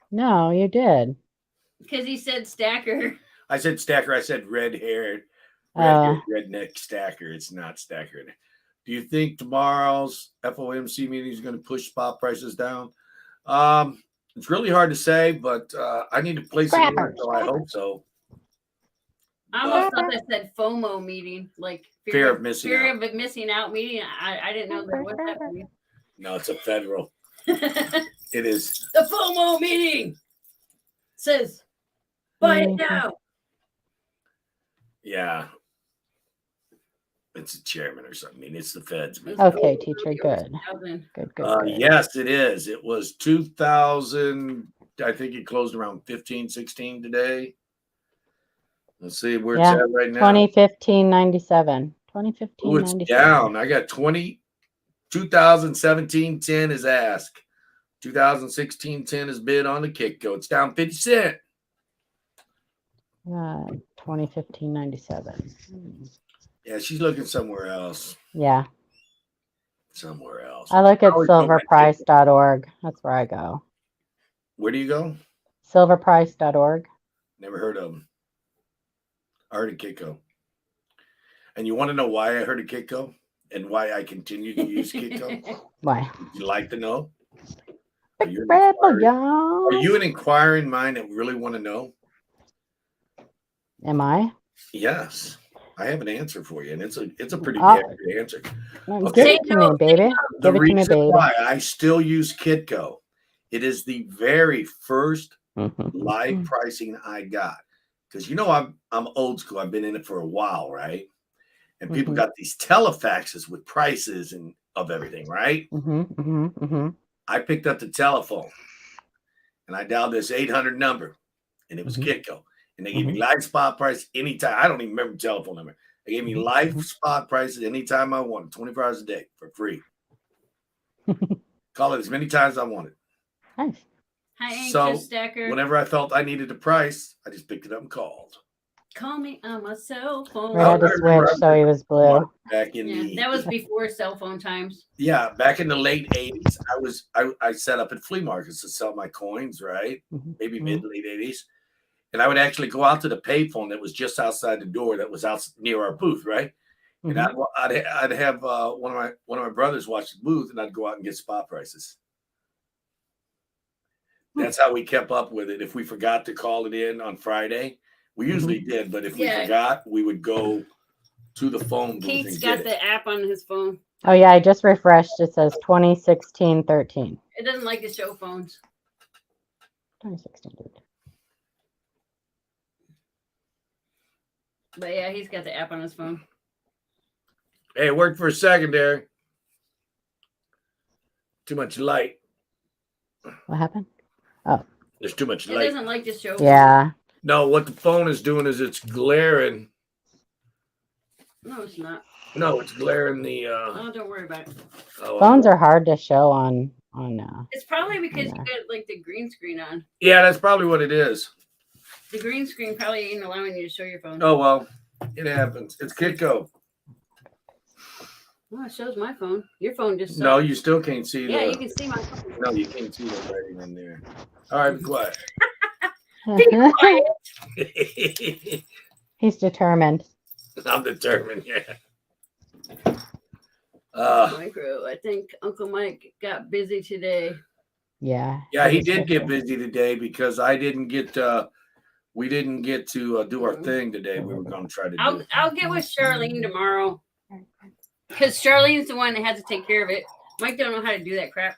No, you did. Because he said stacker. I said stacker. I said red-haired redneck stacker. It's not stacker. Do you think tomorrow's FOMC meeting is going to push spot prices down? It's really hard to say, but I need to place it in, so I hope so. I almost thought that said FOMO meeting, like fear of missing out meeting. I didn't know that was happening. No, it's a federal. It is. The FOMO meeting says, buy it now. Yeah. It's a chairman or something. I mean, it's the feds. Okay, teacher, good. Good. Yes, it is. It was 2000. I think it closed around 15-16 today. Let's see where it's at right now. 2015-97. 2015-97. Oh, it's down. I got 2017-10 is ask. 2016-10 is bid on the Kitco. It's down 50 cents. 2015-97. Yeah, she's looking somewhere else. Yeah. Somewhere else. I look at silverprice.org. That's where I go. Where do you go? Silverprice.org. Never heard of them. I heard of Kitco. And you want to know why I heard of Kitco and why I continue to use Kitco? Why? Would you like to know? Are you an inquiring mind that really want to know? Am I? Yes. I have an answer for you, and it's a pretty good answer. Okay. Give it to me, baby. The reason why I still use Kitco, it is the very first live pricing I got. Because I'm old school. I've been in it for a while, right? And people got these telefaxes with prices and of everything, right? I picked up the telephone, and I dialed this 800 number, and it was Kitco. And they gave me live spot price anytime. I don't even remember the telephone number. They gave me live spot prices anytime I wanted, 24 hours a day for free. Call it as many times as I wanted. Nice. Hi, anxious So stacker. whenever I felt I needed a price, I just picked it up and called. Call me on my cell phone. Red had to switch, so he was blue. Back in That was before cell phone times. Yeah, back in the late 80s, I set up at flea markets to sell my coins, right? Maybe mid late 80s. And I would actually go out to the payphone that was just outside the door that was out near our booth, right? And I'd have one of my brothers watch the booth, and I'd go out and get spot prices. That's how we kept up with it. If we forgot to call it in on Friday, we usually did, but if we forgot, we would go to the phone booth. Keith's got the app on his phone. Oh yeah, I just refreshed. It says 2016-13. It doesn't like to show phones. 2016-13. But yeah, he's got the app on his phone. Hey, it worked for a second there. Too much light. What happened? Oh, there's too much light. It doesn't like to show. Yeah. No, what the phone is doing is it's glaring. No, it's not. No, it's glaring the. Oh, don't worry about it. Phones are hard to show on. It's probably because you got like the green screen on. Yeah, that's probably what it is. The green screen probably ain't allowing you to show your phone. Oh well, it happens. It's Kitco. Oh, it shows my phone. Your phone just sucks. No, you still can't see. Yeah, you can see my phone. No, you can't see the writing in there. All right, be quiet. Be quiet. He's determined. I'm determined. Yeah. Micro. I think Uncle Mike got busy today. Yeah. Yeah, he did get busy today because I didn't get. We didn't get to do our thing today. We were going to try to. I'll get with Charlene tomorrow because Charlene's the one that has to take care of it. Mike don't know how to do that crap.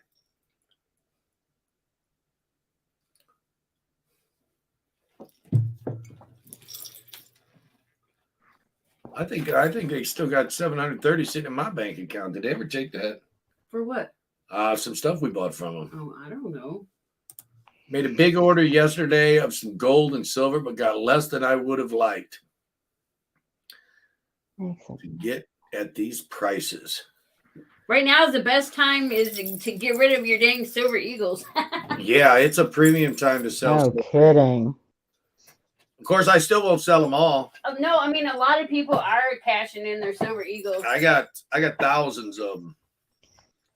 I think they still got 730 sitting in my bank account. Did they ever take that? For what? Some stuff we bought from them. Oh, I don't know. Made a big order yesterday of some gold and silver, but got less than I would have liked. To get at these prices. Right now is the best time is to get rid of your dang silver eagles. Yeah, it's a premium time to sell. No kidding. Of course, I still won't sell them all. No, I mean a lot of people are cashing in their silver eagles. I got thousands of them,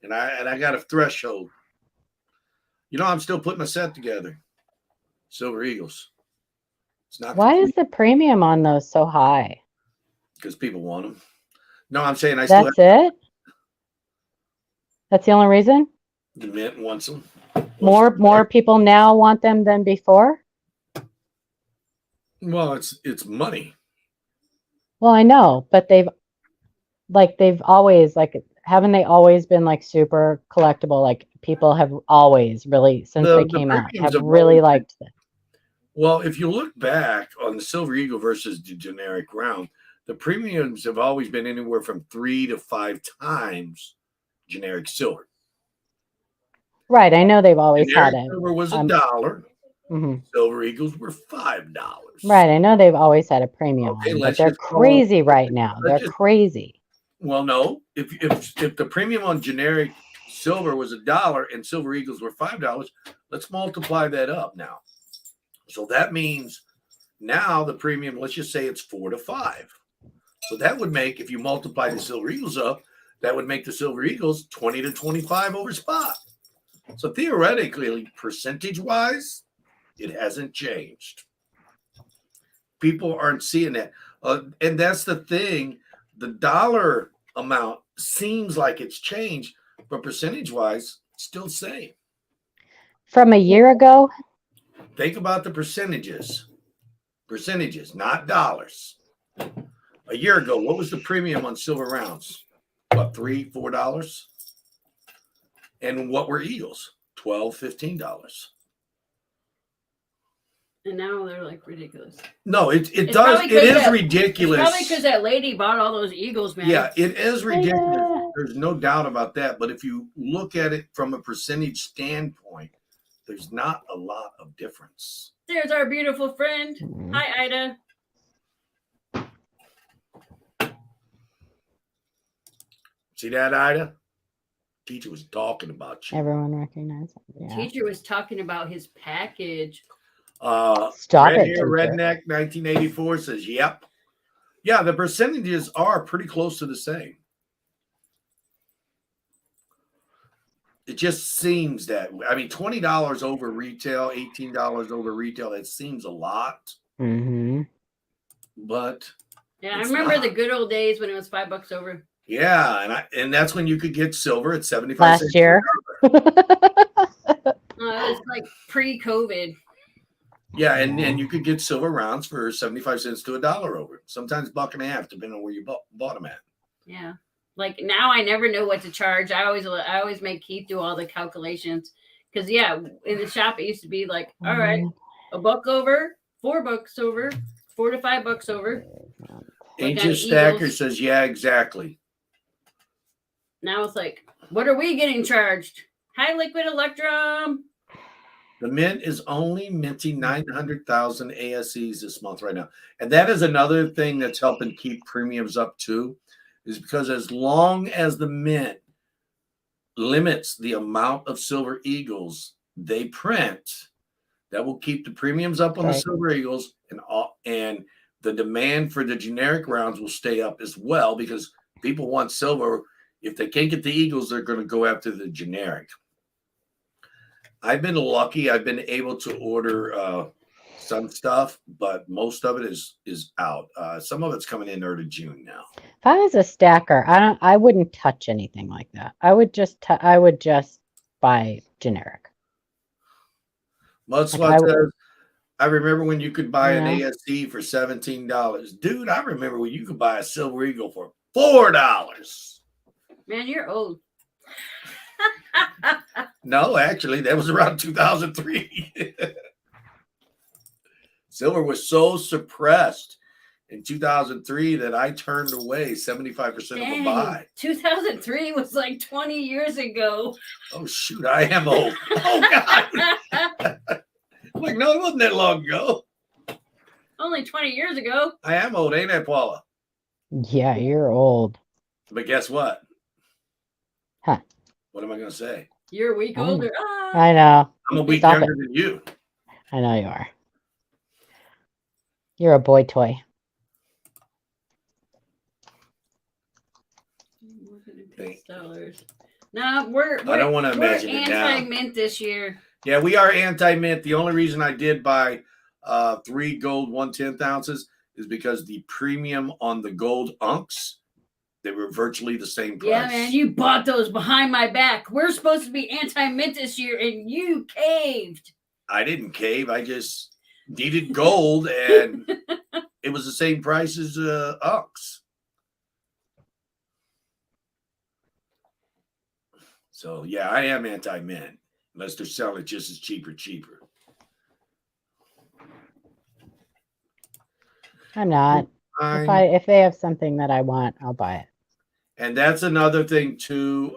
and I got a threshold. You know, I'm still putting a set together. Silver eagles. It's not. Why is the premium on those so high? Because people want them. No, I'm saying That's it. That's the only reason. The mint wants them. More people now want them than before. Well, it's money. Well, I know, but they've always haven't they always been like super collectible? Like people have always really since they came out have really liked them. Well, if you look back on the Silver Eagle versus the generic round, the premiums have always been anywhere from 3 to 5 times generic silver. Right, I know they've always generic had it. Silver was $1. Mm-hmm. Silver Eagles were $5. Right, I know they've always had a premium, but they're crazy right now. They're crazy. Well, no, if the premium on generic silver was $1 and Silver Eagles were $5, let's multiply that up now. So that means now the premium, let's just say it's 4 to 5. So that would make, if you multiply the Silver Eagles up, that would make the Silver Eagles 20 to 25 over spot. So theoretically, percentage-wise, it hasn't changed. People aren't seeing that. And that's the thing. The dollar amount seems like it's changed, but percentage-wise, still the same. From a year ago? Think about the percentages. Percentages, not dollars. A year ago, what was the premium on silver rounds? What, $3, $4? And what were Eagles? $12, $15. And now they're like ridiculous. No, it does. It is ridiculous. It's probably because that lady bought all those Eagles, man. Yeah, it is ridiculous. Yeah. There's no doubt about that. But if you look at it from a percentage standpoint, there's not a lot of difference. There's our beautiful friend. Hi, Ida. See that, Ida? Teacher was talking about you. Everyone recognized him. Yeah. Teacher was talking about his package. Stop Red it, Hair teacher. Redneck 1984 says, yep. Yeah, the percentages are pretty close to the same. It just seems that, I mean, $20 over retail, $18 over retail, that seems a lot. Mm-hmm. But yeah, I remember the good old days when it was $5 over. Yeah, and that's when you could get silver at 75 Last cents. year. It was like pre-COVID. Yeah, and you could get silver rounds for 75 cents to $1 over. Sometimes $1.50, depending on where you bought them at. Yeah. Like now I never know what to charge. I always make Keith do all the calculations. Because yeah, in the shop it used to be like, all right, $1 over, $4 over, $4 to $5 over. Ancient Stacker says, yeah, exactly. Now it's like, what are we getting charged? High liquid electrum. The Mint is only minting 900,000 ASEs this month right now. And that is another thing that's helping keep premiums up too, is because as long as the Mint limits the amount of Silver Eagles they print, that will keep the premiums up on the Silver Eagles, and the demand for the generic rounds will stay up as well because people want silver. If they can't get the Eagles, they're going to go after the generic. I've been lucky. I've been able to order some stuff, but most of it is out. Some of it's coming in early June now. If I was a stacker, I wouldn't touch anything like that. I would just buy generic. Mudslot says, I remember when you could buy an ASE for $17. Dude, I remember when you could buy a Silver Eagle for $4. Man, you're old. No, actually, that was around 2003. Silver was so suppressed in 2003 that I turned away 75% of a buy. 2003 was like 20 years ago. Oh, shoot, I am old. Oh, God. Like, no, it wasn't that long ago. Only 20 years ago. I am old, ain't I, Paula? Yeah, you're old. But guess what? Huh. What am I going to say? You're a week older. I know. I'm a week younger than you. I know you are. You're a boy toy. No, we're I don't want to imagine it now. anti-mint this year. Yeah, we are anti-mint. The only reason I did buy 3 gold 1/10 ounces is because the premium on the gold unks, they were virtually the same price. Yeah, man, you bought those behind my back. We're supposed to be anti-mint this year, and you caved. I didn't cave. I just needed gold, and it was the same price as unks. So, yeah, I am anti-mint, unless they're selling it just as cheaper. I'm not. If they have something that I want, I'll buy it. And that's another thing too.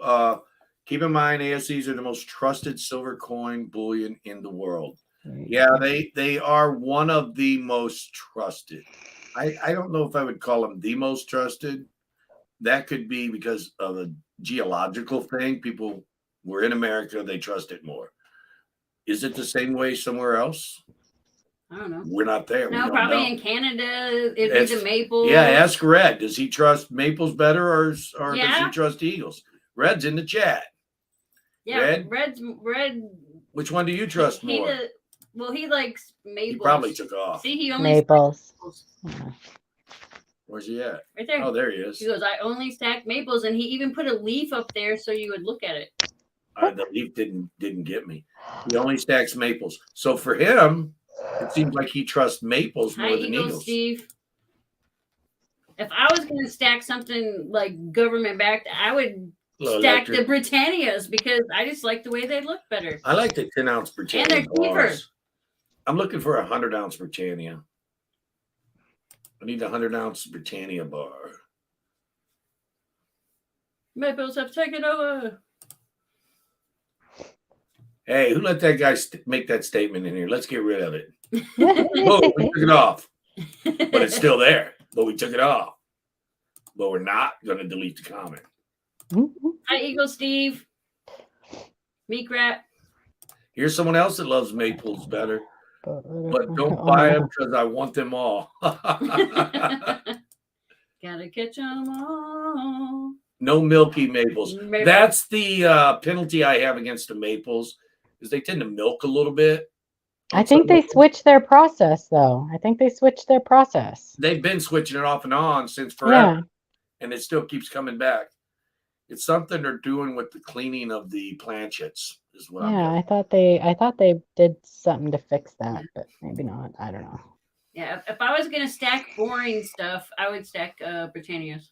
Keep in mind, ASEs are the most trusted silver coin bullion in the world. Yeah, they are one of the most trusted. I don't know if I would call them the most trusted. That could be because of a geological thing. People were in America, they trust it more. Is it the same way somewhere else? I don't know. We're not there. No, probably in Canada, it'd be the Maples. Yeah, ask Red. Does he trust Maples better or does he trust Eagles? Red's in the chat. Yeah, Red. Which one do you trust more? He likes Maples. He probably took off. See, he only Maples. Where's he at? Right there. Oh, there he is. He goes, I only stack Maples, and he even put a leaf up there so you would look at it. The leaf didn't get me. He only stacks Maples. So for him, it seems like he trusts Maples more than Eagles. Steve. If I was going to stack something like government backed, I would stack the Britannias because I just like the way they look better. I like the 10-ounce Britannia. And they're cheaper. I'm looking for a 100-ounce Britannia. I need a 100-ounce Britannia bar. Maples have taken over. Hey, who let that guy make that statement in here? Let's get rid of it. Whoa, we took it off. But it's still there. But we took it off. But we're not going to delete the comment. Hi, Eagle Steve. Meat wrap. Here's someone else that loves maples better, but don't Oh, buy no. them because I want them all. Gotta catch them all. No milky maples. Maple. That's the penalty I have against the maples, is they tend to milk a little bit. I think they switched their process, though. They've been switching it off and on since forever, Yeah. and it still keeps coming back. It's something they're doing with the cleaning of the planchets, is what I'm Yeah, getting. I thought they did something to fix that, but maybe not. I don't know. Yeah, if I was gonna stack boring stuff, I would stack Britannias.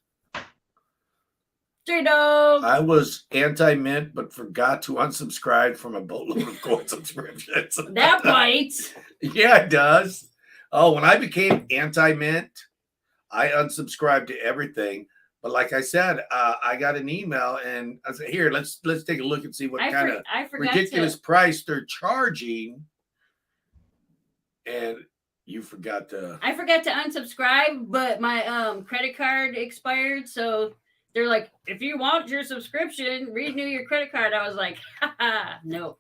J-Dog. I was anti-mint, but forgot to unsubscribe from a boatload of coin subscriptions. That bites. Yeah, it does. Oh, when I became anti-mint, I unsubscribed to everything. But like I said, I got an email and I said, "Here, let's take a look and see what kind of ridiculous price they're charging." And you forgot to. I forgot to unsubscribe, but my credit card expired, so they're like, "If you want your subscription, renew your credit card." I was like, "Haha, no."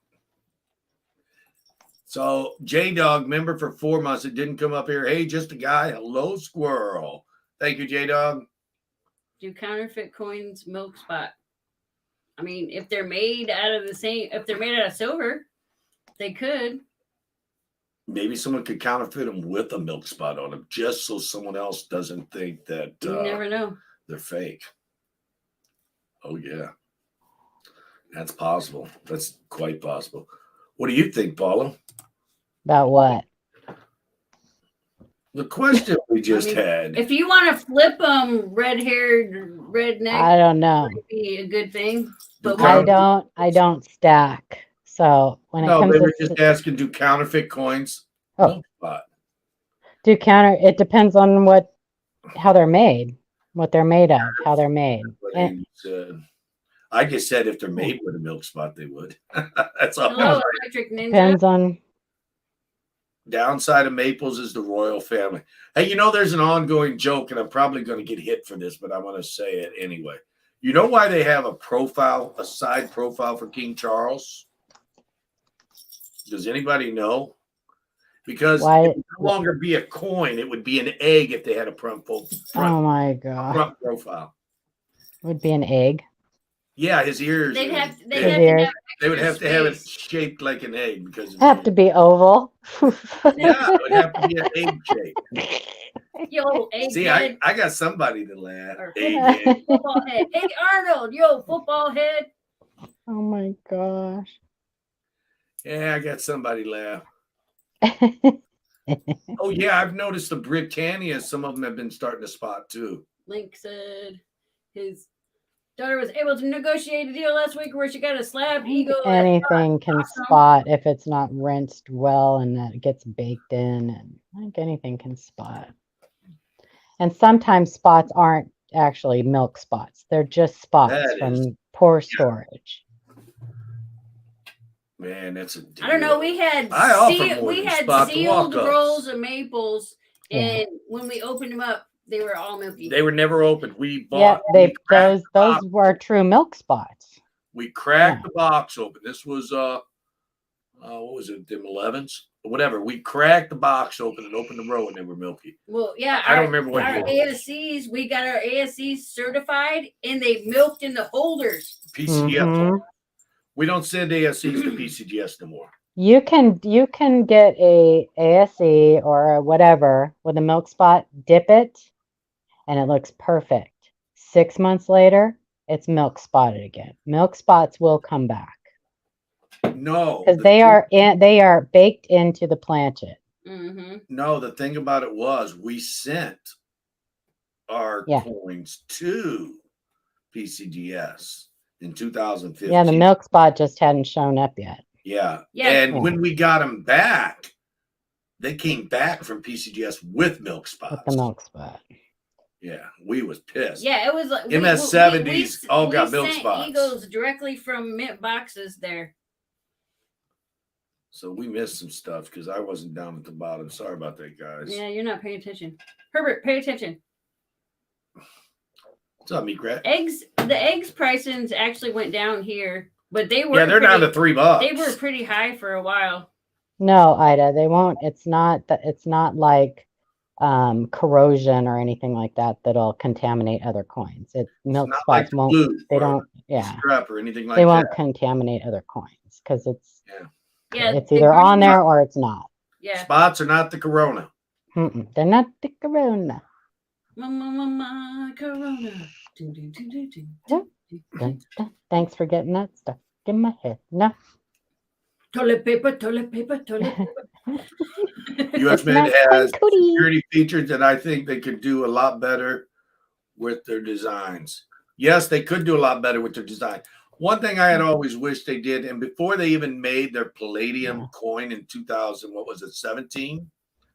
So J-Dog, member for 4 months, it didn't come up here. Hey, just a guy. Hello, squirrel. Thank you, J-Dog. Do counterfeit coins milk spot? I mean, if they're made out of if they're made out of silver, they could. Maybe someone could counterfeit them with a milk spot on them, just so someone else doesn't think that You never know. They're fake. Oh yeah, that's possible. That's quite possible. What do you think, Paula? About what? The question we just had. If you want to flip them, red-haired, redneck, I don't know. would be a good thing. But I don't stack. So when it comes they to were just asking, do counterfeit coins milk spot? It depends on how they're made, what they're made of, how they're made. I just said if they're made with a milk spot, they would. That's all. Hello, Electric Ninja. Depends on. Downside of maples is the royal family. Hey, there's an ongoing joke, and I'm probably going to get hit for this, but I want to say it anyway. You know why they have a side profile for King Charles? Does anybody know? Because it would no longer be a coin; it would be an egg if they had a front oh my god! Front profile. It would be an egg. Yeah, his ears. They would have to have it shaped like an egg because it have to be oval. Yeah, it would have to be an egg shape. Yo, egg See, head. I got somebody to laugh. Egg football head. Hey Arnold, yo, football head. Oh my gosh. Yeah, I got somebody to laugh. Oh yeah, I've noticed the Britannia. Some of them have been starting to spot too. Link said his daughter was able to negotiate a deal last week where she got a slab eagle. Anything can spot if it's not rinsed well and that gets baked in, and I think anything can spot. And sometimes spots aren't actually milk spots; they're just spots from poor storage. Man, that's a deal. I don't know. We had sealed rolls of maples, and when we opened them up, they were all milky. They were never opened. We bought. Yeah, those were true milk spots. We cracked the box open. This was what was it? Them 11s, whatever. We cracked the box open and opened the row, and they were milky. Well, yeah, I don't remember what our ASCs. We got our ASCs certified, and they milked in the holders. PCGS. Mm-hmm. We don't send ASCs to PCGS no more. You can get a ASC or whatever with a milk spot, dip it, and it looks perfect. 6 months later, it's milk spotted again. Milk spots will come back. No, because they are baked into the planchet. Mm-hmm. No, the thing about it was we sent our coins to PCGS in 2015. Yeah, the milk spot just hadn't shown up yet. Yeah. And when we got them back, they came back from PCGS with milk spots. With the milk spot. Yeah, we was pissed. Yeah, it was like MS70s all got milk spots. Eagles directly from mint boxes there. So we missed some stuff because I wasn't down at the bottom. Sorry about that, guys. Yeah, you're not paying attention. Herbert, pay attention. What's up, meat rat? The eggs pricings actually went down here But they were they're down to $3. They were pretty high for a while. No, Ida, they won't. It's not that. It's not like corrosion or anything like that that'll contaminate other coins. Milk not spots like the won't. blue They or don't. Yeah, strap or anything like they won't that. contaminate other coins because it's Yeah, it's either on there or it's not. Yeah. Spots are not the corona. They're not the corona. Corona. Thanks for getting that stuck in my head. No. Toilet paper, toilet paper, toilet paper. US Mint not has my cootie. security features that I think they could do a lot better with their designs. Yes, they could do a lot better with their design. One thing I had always wished they did, and before they even made their Palladium coin in 17,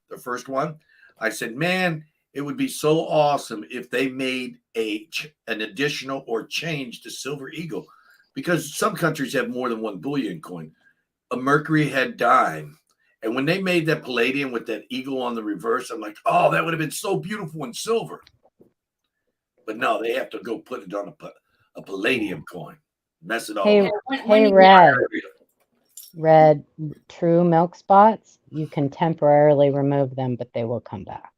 their first one, I said, man, it would be so awesome if they made an additional or changed the Silver Eagle, because some countries have more than one bullion coin. A Mercury head dime. And when they made that Palladium with that eagle on the reverse, I'm like, oh, that would have been so beautiful in silver. But no, they have to go put it on a Palladium coin. Mess it all up. Hey, Red, true milk spots, you can temporarily remove them, but they will come back.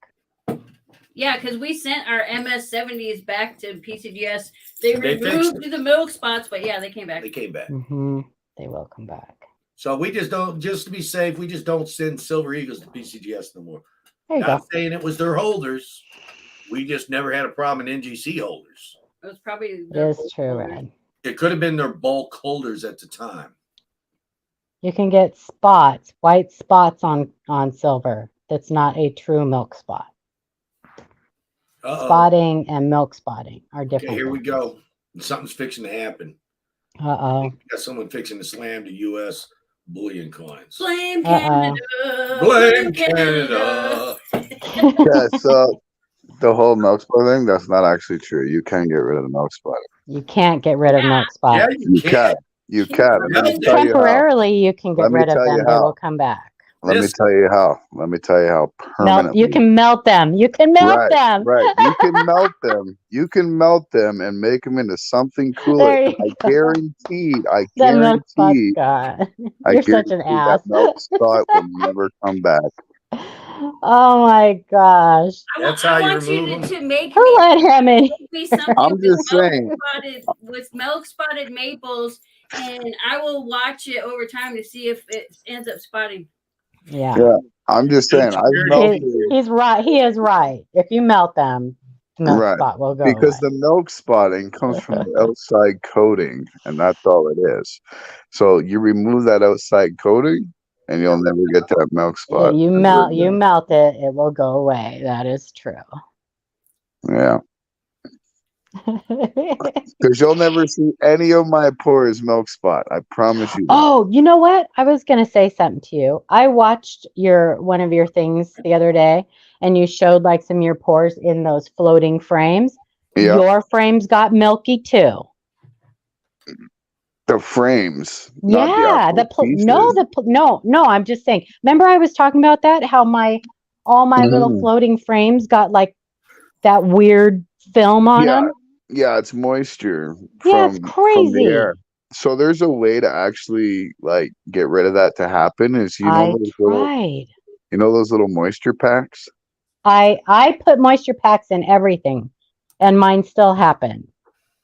Yeah, because we sent our MS-70s back to PCGS. They removed the milk spots, but yeah, they came back. They came back. Mm-hmm. They will come back. So we just don't, just to be safe, we just don't send Silver Eagles to PCGS no more. Not saying it was their holders. We just never had a problem in NGC holders. It was probably It's true, Red. It could have been their bulk holders at the time. You can get spots, white spots on silver. That's not a true milk spot. Spotting and milk spotting are different. Okay, here we go. Something's fixing to happen. Uh-oh. Got someone fixing to slam the U.S. bullion coins. Blame Canada. Blame Canada. Yeah, so the whole milk spot thing, that's not actually true. You can get rid of the milk spot. You can't get rid of milk spots. Yeah, you can. You can. Temporarily, you can get rid of them. They will come back. Let me tell you how. Let me tell you how permanently. You can melt them. You can melt them. Right. You can melt them. You can melt them and make them into something cooler. I guarantee. You're such an ass. That milk spot will never come back. Oh my gosh. That's how you remove them. To make Who let him in? I'm just saying. With milk spotted maples, and I will watch it over time to see if it ends up spotting. Yeah. I'm just saying. He's right. He is right. If you melt them, the milk spot will go because away. the milk spotting comes from the outside coating, and that's all it is. So you remove that outside coating, and you'll never get that milk spot. Yeah, you melt it, it will go away. That is true. Yeah. Because you'll never see any of my pores milk spot. I promise you. Oh, you know what? I was going to say something to you. I watched one of your things the other day, and you showed like some of your pores in those floating frames. Yeah. Your frames got milky too. The frames. Yeah. No. I'm just saying. Remember, I was talking about that. How all my little floating frames got like that weird film on them. Yeah, it's moisture. It's crazy. From the air. So there's a way to actually like get rid of that to happen. Is you know those little moisture packs? I put moisture packs in everything, and mine still happened.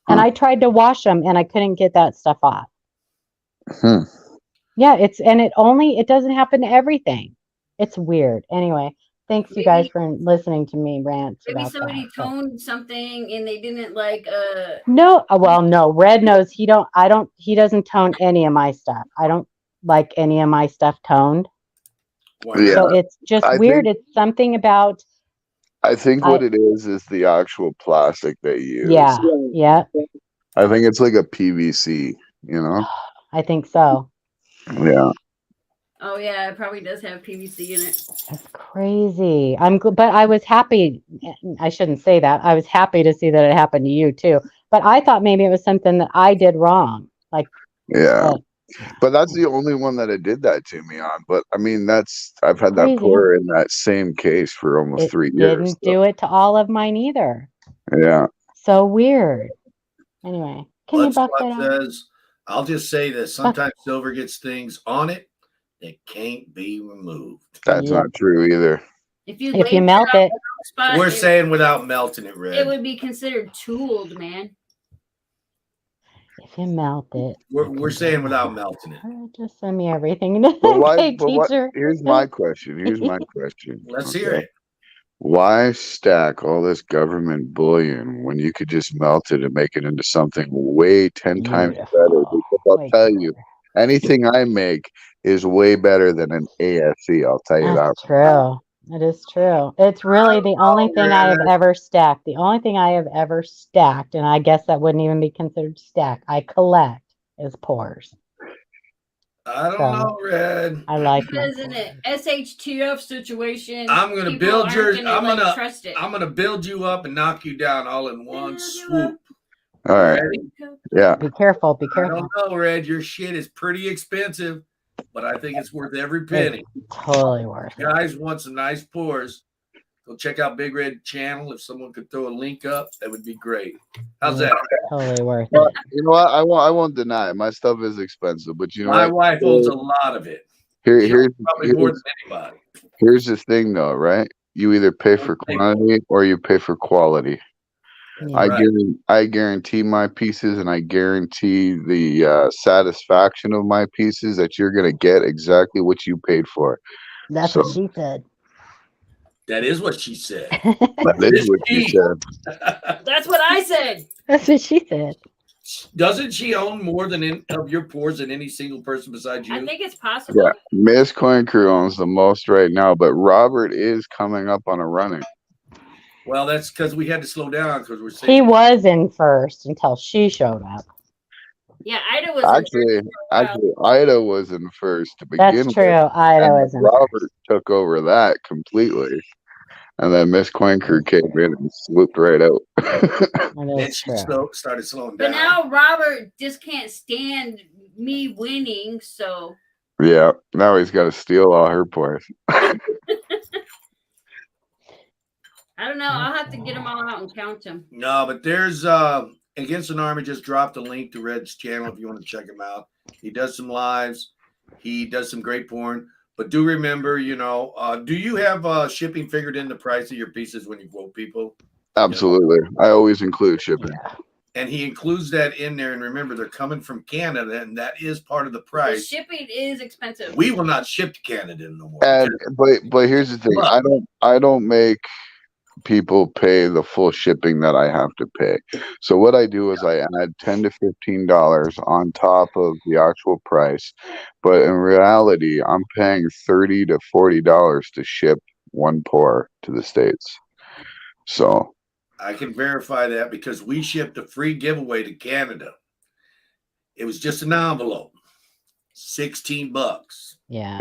And I tried to wash them, and I couldn't get that stuff off. Yeah, it doesn't happen to everything. It's weird. Anyway. Thanks, you guys, for listening to me rant. Maybe somebody toned something and they didn't like. No, well, no. Red knows he doesn't tone any of my stuff. I don't like any of my stuff toned. Yeah. So it's just weird. It's something about. I think what it is the actual plastic they use. Yeah. I think it's like a PVC. You know. I think so. Yeah. Oh yeah, it probably does have PVC in it. That's crazy. But I was happy. I shouldn't say that. I was happy to see that it happened to you too. But I thought maybe it was something that I did wrong. Like. Yeah. But that's the only one that it did that to me on. But I mean, I've had that pour in that same case for almost 3 years. Didn't do it to all of mine either. Yeah. So weird. Anyway, can you buff that out? Says, I'll just say that sometimes silver gets things on it that can't be removed. That's Yep. not true either. If you melt it, spot, We're saying without melting it, Red. it would be considered tooled, man. if you melt it, We're saying without melting it. just send me everything. But why? Okay, But what? teacher. Here's my question. Let's hear it. Why stack all this government bullion when you could just melt it and make it into something way 10 times better? Beautiful. Because I'll Way tell you, better. anything I make is way better than an ASC. I'll tell you that. That's true. It is true. It's really the only thing I have ever stacked. The only thing I have ever stacked, and I guess that wouldn't even be considered stack, I collect is pores. I don't know, Red. I like Because in an SHTF situation, I'm gonna people build aren't yours. gonna trust it. I'm gonna build you up and knock you down all in one swoop. All right. Ready? Yeah. Be careful. Be I careful. don't know, Red. Your shit is pretty expensive, but I think it's worth every penny. It's totally worth If you guys want some nice pours, go check out Big Red channel. If someone could throw a link up, that would be great. How's that? Totally worth Well, it. you know what? I won't deny it. My stuff is expensive, but you know My what? wife owns a lot of it. Here's Probably more than anybody. here's the thing, though, right? You either pay for quantity or you pay for quality. Yeah. I guarantee my pieces, and I guarantee the satisfaction of my pieces that you're gonna get exactly what you paid for. That's what she said. That is what she said. That is what she said. That's what I said. That's what she said. Doesn't she own more than of your pours than any single person besides you? I think it's possible. Yeah, Miss Coin Crew owns the most right now, but Robert is coming up on a running. Well, that's because we had to slow down because we're saying He was in first until she showed up. Yeah, Ida was Actually, Ida was in first to begin with. That's true. Ida was in Robert first. took over that completely. And then Miss Coin Crew came in and swooped right out. and she started slowing down. But now Robert just can't stand me winning, so Yeah, now he's got to steal all her pours. I don't know. I'll have to get them all out and count them. No, but there's Against an Army just dropped a link to Red's channel if you want to check him out. He does some lives. He does some great porn. But do remember, do you have shipping figured in the price of your pieces when you quote people? Absolutely. I always include shipping. Yeah. And he includes that in there. And remember, they're coming from Canada, and that is part of the price. The shipping is expensive. We will not ship to Canada no more. And but here's the thing. I don't make people pay the full shipping that I have to pay. So what I do is I add $10 to $15 on top of the actual price. But in reality, I'm paying $30 to $40 to ship one pour to the States. So I can verify that because we shipped a free giveaway to Canada. It was just an envelope, $16. Yeah.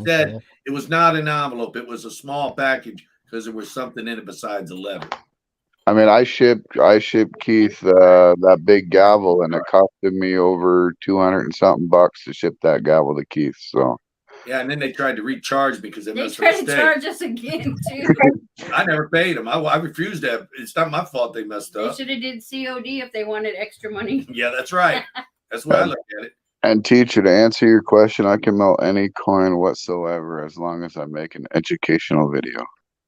Said it was not an envelope; it was a small package because there was something in it besides 11. I mean, I shipped Keith that big gavel, and it costed me over 200 and something bucks to ship that gavel to Keith. So. Yeah, and then they tried to recharge me because they tried to charge us again too. I never paid them. I refused that. It's not my fault they messed up. They should have did COD if they wanted extra money. Yeah, that's right. That's why I look at it. And teacher, to answer your question, I can melt any coin whatsoever as long as I make an educational video.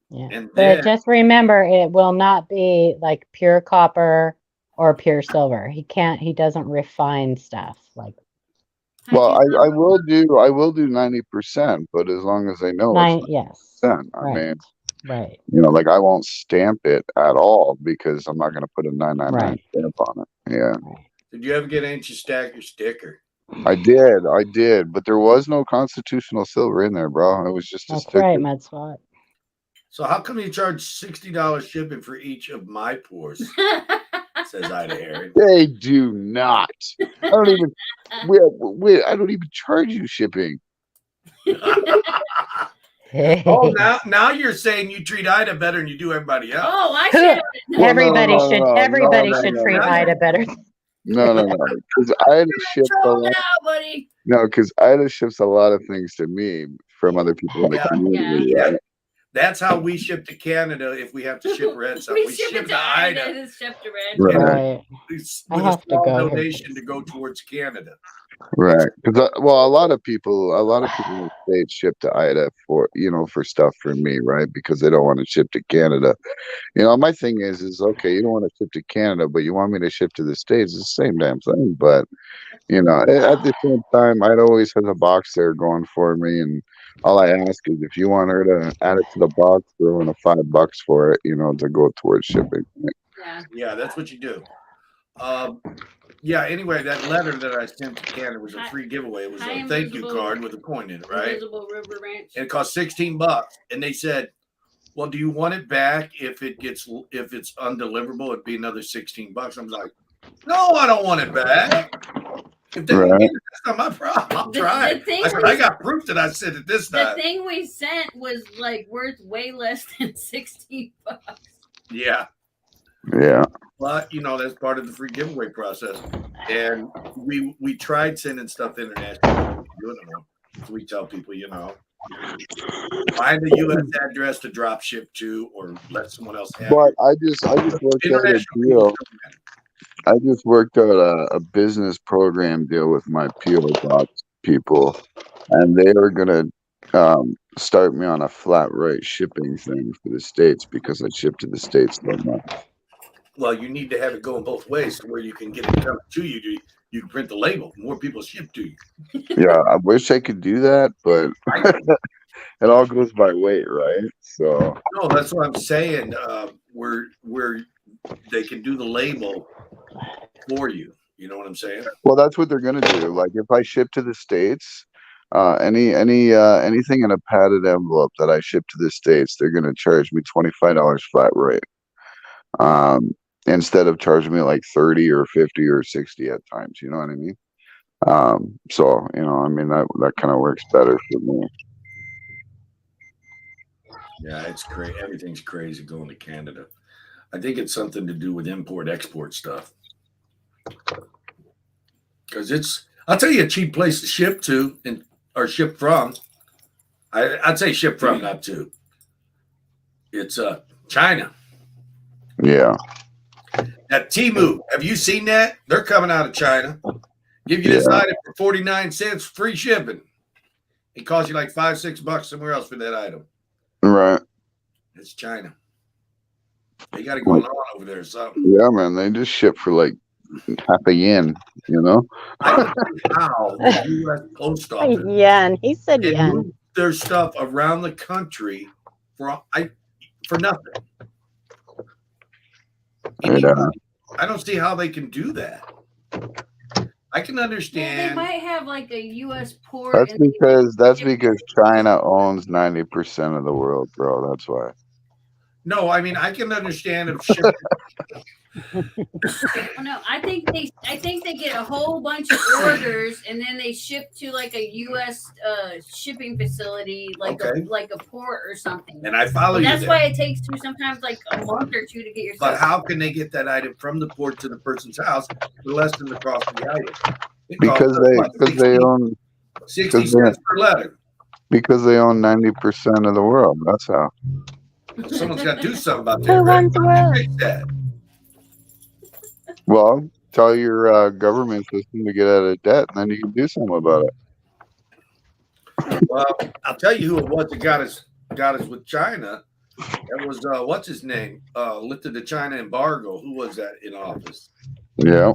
Yeah. But just remember, it will not be like pure copper or pure silver. He doesn't refine stuff like. Well, I will do 90%, but as long as I know it's 90%, I mean, right. Like I won't stamp it at all because I'm not going to put a 999 stamp on it. Yeah. Right. Did you ever get Ancient Stacker sticker? I did, but there was no constitutional silver in there, bro. It was just a sticker. That's right, Mud Spot. So how come you charge $60 shipping for each of my pours? Says Ida Harry. They do not. I don't even. I don't even charge you shipping. Oh, now you're saying you treat Ida better than you do everybody else. Oh, I should. Everybody should treat Ida better. No. Because Ida ships a lot. Buddy. No, because Ida ships a lot of things to me from other people in the community. Yeah. That's how we ship to Canada if we have to ship red stuff. We ship to Ida. It's shipped to red. Right. With I a have to small go here donation pretty to go towards Canada. Right. Because a lot of people in the States ship to Ida for for stuff for me, right? Because they don't want to ship to Canada. My thing is okay, you don't want to ship to Canada, but you want me to ship to the States. It's the same damn thing. But at the same time, I'd always have a box there going for me, and all I ask is if you want her to add it to the box, throw in a $5 for it, to go towards shipping. Yeah, that's what you do. Anyway, that letter that I sent to Canada was a free giveaway. It was a thank you card with a coin in it, right? Invisible River Ranch. And it cost $16. And they said, well, do you want it back if it's undeliverable? It'd be another $16. I'm like, no, I don't want it back. If they don't get it, that's not my problem. I'll try. I got proof that I sent it this time. The thing we sent was like worth way less than $16. Yeah. Yeah. But that's part of the free giveaway process. And we tried sending stuff internationally. So we tell people, find a U.S. address to drop ship to, or let someone else have But it. I just worked out a deal. I just worked out a business program deal with my PO box people, and they are gonna start me on a flat rate shipping thing for the States because I ship to the States so much. Well, you need to have it going both ways to where you can get it coming to you. You can print the label. More people ship to you. Yeah, I wish I could do that, but it all goes by weight, right? So no, that's what I'm saying. Where they can do the label for you. You know what I'm saying? Well, that's what they're gonna do. Like if I ship to the States, anything in a padded envelope that I ship to the States, they're gonna charge me $25 flat rate. Instead of charging me like 30 or 50 or 60 at times, you know what I mean? So that kind of works better for me. Yeah, it's crazy. Everything's crazy going to Canada. I think it's something to do with import-export stuff. Because I'll tell you a cheap place to ship to or ship from. I'd say ship from, not to. It's China. Yeah. That Temu, have you seen that? They're coming out of China. Give you this item for 49 cents, free shipping. It costs you like $5-6 somewhere else for that item. Right. It's China. They got it going on over there or something. Yeah, man. They just ship for like half a yen, I don't see how the U.S. Post Office yen. He said yen. Move their stuff around the country for nothing. I don't see how they can do that. I can understand. They might have like a U.S. port. That's because China owns 90% of the world, bro. That's why. No, I mean I can understand if shipping. No, I think they get a whole bunch of orders and then they ship to like a U.S. Shipping facility, like a port or something. And I follow you. That's why it takes sometimes like a month or two to get your stuff. But how can they get that item from the port to the person's house for less than the cost of the item? Because they own 60 cents per letter. Because they own 90% of the world. That's how. Someone's got to do something about that. Who runs the world? Well, tell your government system to get out of debt, and then you can do something about it. Well, I'll tell you who it was that got us with China. That was what's his name? Lifted the China embargo. Who was that in office? Yeah.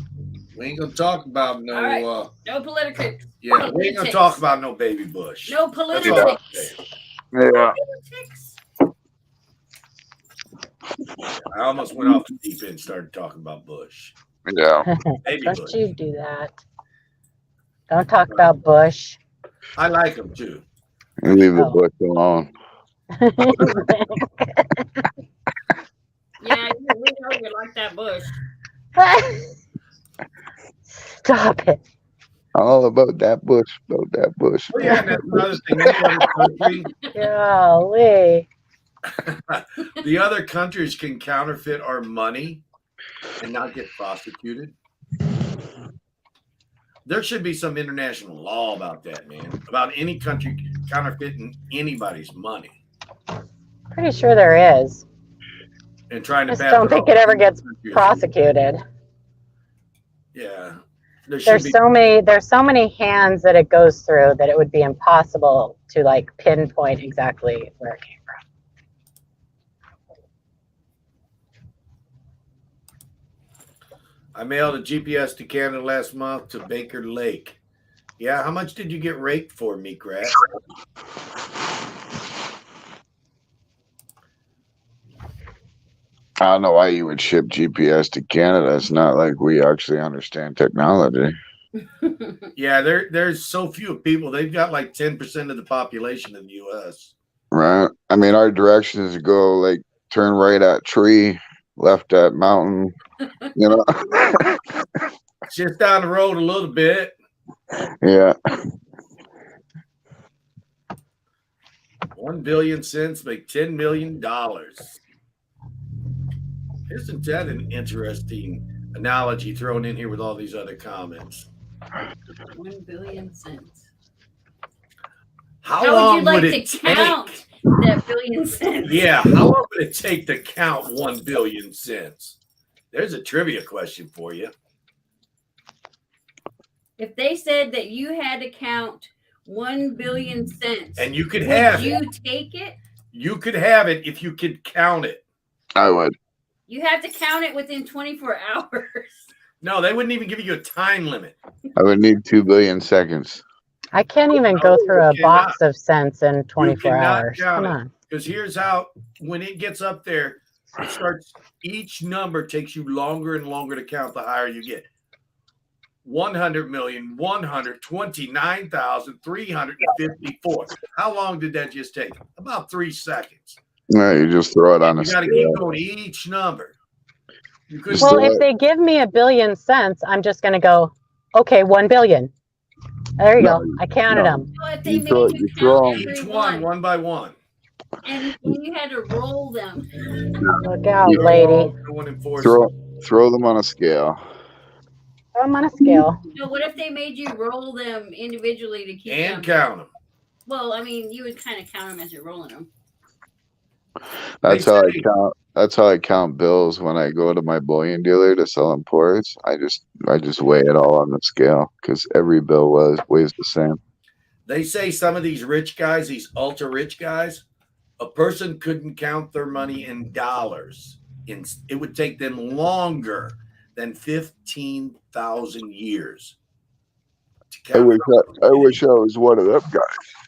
We ain't gonna talk about no politics. Yeah, no we ain't gonna talk about no baby Bush. No politics. Yeah. I almost went off the deep end and started talking about Bush. Yeah. Don't you do that. Don't talk about Bush. I like him too. You leave the Bush alone. Yeah, we know you like that Bush. Stop it. All about that Bush, Oh, yeah, and that's another thing. Golly. The other countries can counterfeit our money and not get prosecuted. There should be some international law about that, man. About any country counterfeiting anybody's money. Pretty sure there is. And trying to Just don't think it ever gets prosecuted. Yeah. There's so many hands that it goes through that it would be impossible to like pinpoint exactly where it came from. I mailed a GPS to Canada last month to Baker Lake. Yeah, how much did you get raped for, Meek Rat? I don't know why you would ship GPS to Canada. It's not like we actually understand technology. Yeah, there's so few people. They've got like 10% of the population in the U.S. Right. I mean, our direction is to go like turn right at tree, left at mountain. You know. It's just down the road a little bit. Yeah. 1 billion cents make $10 million. Isn't that an interesting analogy thrown in here with all these other comments? 1 billion cents. How long would you like it to count take? That billion cents? Yeah, how long would it take to count 1 billion cents? There's a trivia question for you. If they said that you had to count 1 billion cents, and you could have it, it. you take it? You could have it if you could count it. I would. You have to count it within 24 hours. No, they wouldn't even give you a time limit. I would need 2 billion seconds. I can't even go through a box of cents in 24 hours. Come on. Because here's how, when it gets up there, it starts, each number takes you longer and longer to count the higher you get. 100,129,354. How long did that just take? About 3 seconds. No, you just throw it on a scale. You got to keep going each number. Well, if they give me a billion cents, I'm just going to go, okay, 1 billion. There you go. I counted them. Well, if they made you count each one by one. And you had to roll them. Look out, lady. Throw them on a scale. Throw them on a scale. No, what if they made you roll them individually to keep and them? Count them? Well, I mean, you would kind of count them as you're rolling them. That's how I count. That's how I count bills when I go to my bullion dealer to sell imports. I just weigh it all on the scale because every bill weighs the same. They say some of these rich guys, these ultra rich guys, a person couldn't count their money in dollars. It would take them longer than 15,000 years. I wish I was one of them guys.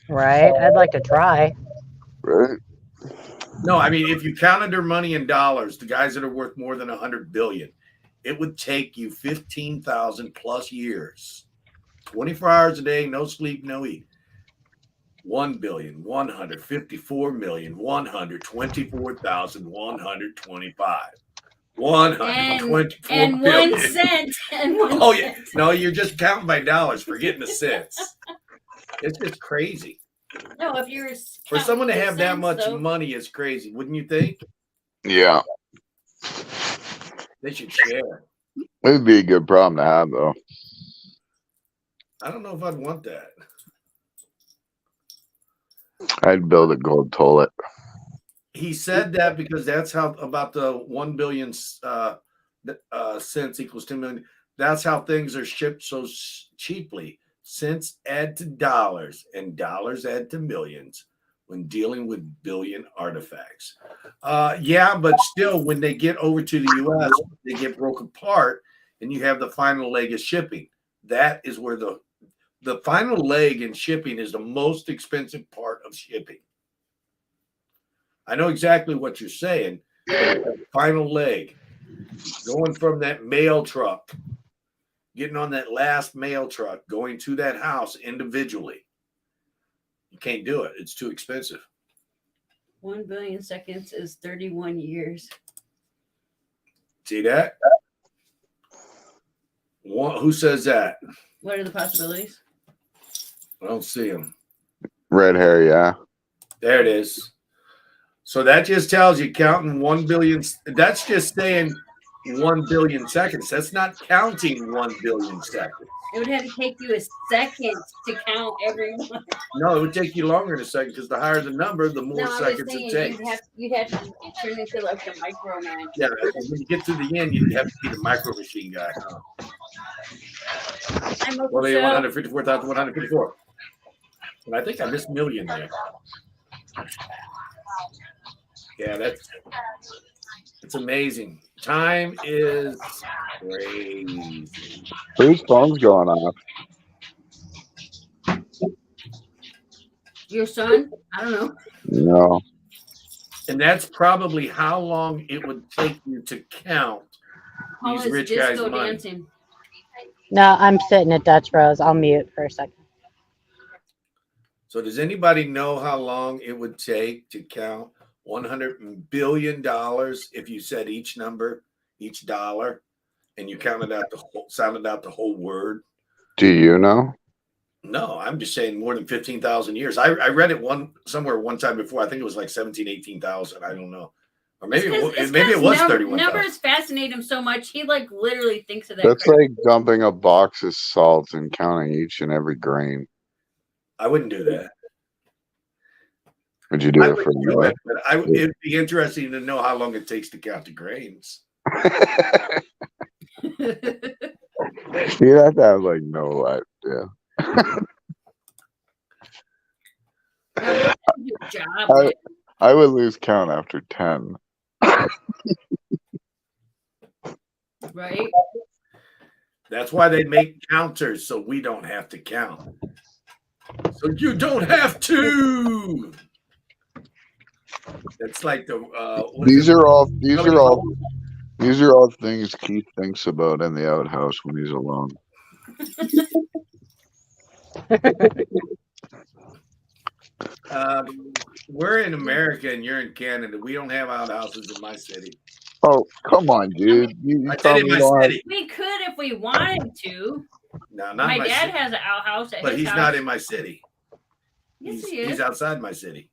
Right. I'd like to try. Right. No, I mean, if you counted their money in dollars, the guys that are worth more than 100 billion, it would take you 15,000 plus years, 24 hours a day, no sleep, no eat. 1,154,124,125. 124 and billion. 1 cent. And 1 oh cent. yeah, no, you're just counting by dollars, forgetting the cents. It's just crazy. No, if you're for someone to have that much money, is crazy, wouldn't you think? Yeah, they should share. It would be a good problem to have, though. I don't know if I'd want that. I'd build a gold toilet. He said that because that's how about the 1 billion cents equals 10 million. That's how things are shipped so cheaply. Cents add to dollars and dollars add to millions when dealing with billion artifacts. Yeah, but still, when they get over to the U.S., they get broken apart, and you have the final leg of shipping. That is where the final leg in shipping is the most expensive part of shipping. I know exactly what you're saying. The final leg, going from that mail truck, getting on that last mail truck, going to that house individually. You can't do it. It's too expensive. 1 billion seconds is 31 years. See that? Who says that? What are the possibilities? I don't see them. Red hair, yeah. There it is. So that just tells you counting 1 billion. That's just saying 1 billion seconds. That's not counting 1 billion seconds. It would have to take you a second to count every month. No, it would take you longer in a second because the higher the number, the more No, I was seconds it saying takes. you'd have to turn into like the micro man. Yeah, when you get to the end, you have to be the micro machine guy. Huh? I'm Well, they 154,154. And I think I missed million there. Yeah, it's amazing. Time is crazy. Whose phone's going off? Your son? I don't know. No. And that's probably how long it would take you to count Paula's these rich guys' disco money. dancing. No, I'm sitting at Dutch Bros. I'll mute for a second. So does anybody know how long it would take to count $100 billion if you said each number, each dollar, and you sounded out the whole word? Do you know? No, I'm just saying more than 15,000 years. I read it somewhere one time before. I think it was like 17, 18,000. I don't know. Or maybe it was 31,000. Numbers fascinate him so much. He like literally thinks of that. That's like dumping a box of salt and counting each and every grain. I wouldn't do that. Would you do it for me? It'd be interesting to know how long it takes to count the grains. You have to have like no life. Yeah. I would lose count after 10. Right. That's why they make counters so we don't have to count. So you don't have to. That's like the. These are all things Keith thinks about in the outhouse when he's alone. We're in America and you're in Canada. We don't have outhouses in my city. Oh, come on, dude. You I said in my city. We could if we wanted to. No, not my dad city. has an outhouse at but his he's house. not in my city. Yes, he is. He's outside my city.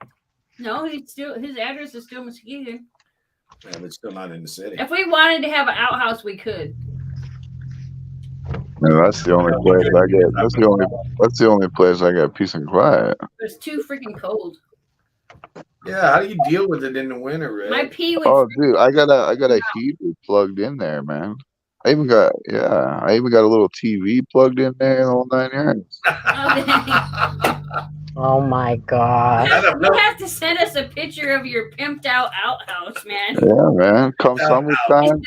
No, his address is still Muskegon. Yeah, but still not in the city. If we wanted to have an outhouse, we could. No, that's the only place I get. That's the only place I get peace and quiet. It's too freaking cold. Yeah, how do you deal with it in the winter, Ray? My pee would. Oh, dude, I got a heater plugged in there, man. I even got a little TV plugged in there, the whole 9 yards. Oh my god! You have to send us a picture of your pimped out outhouse, man. Yeah, man. Come summertime,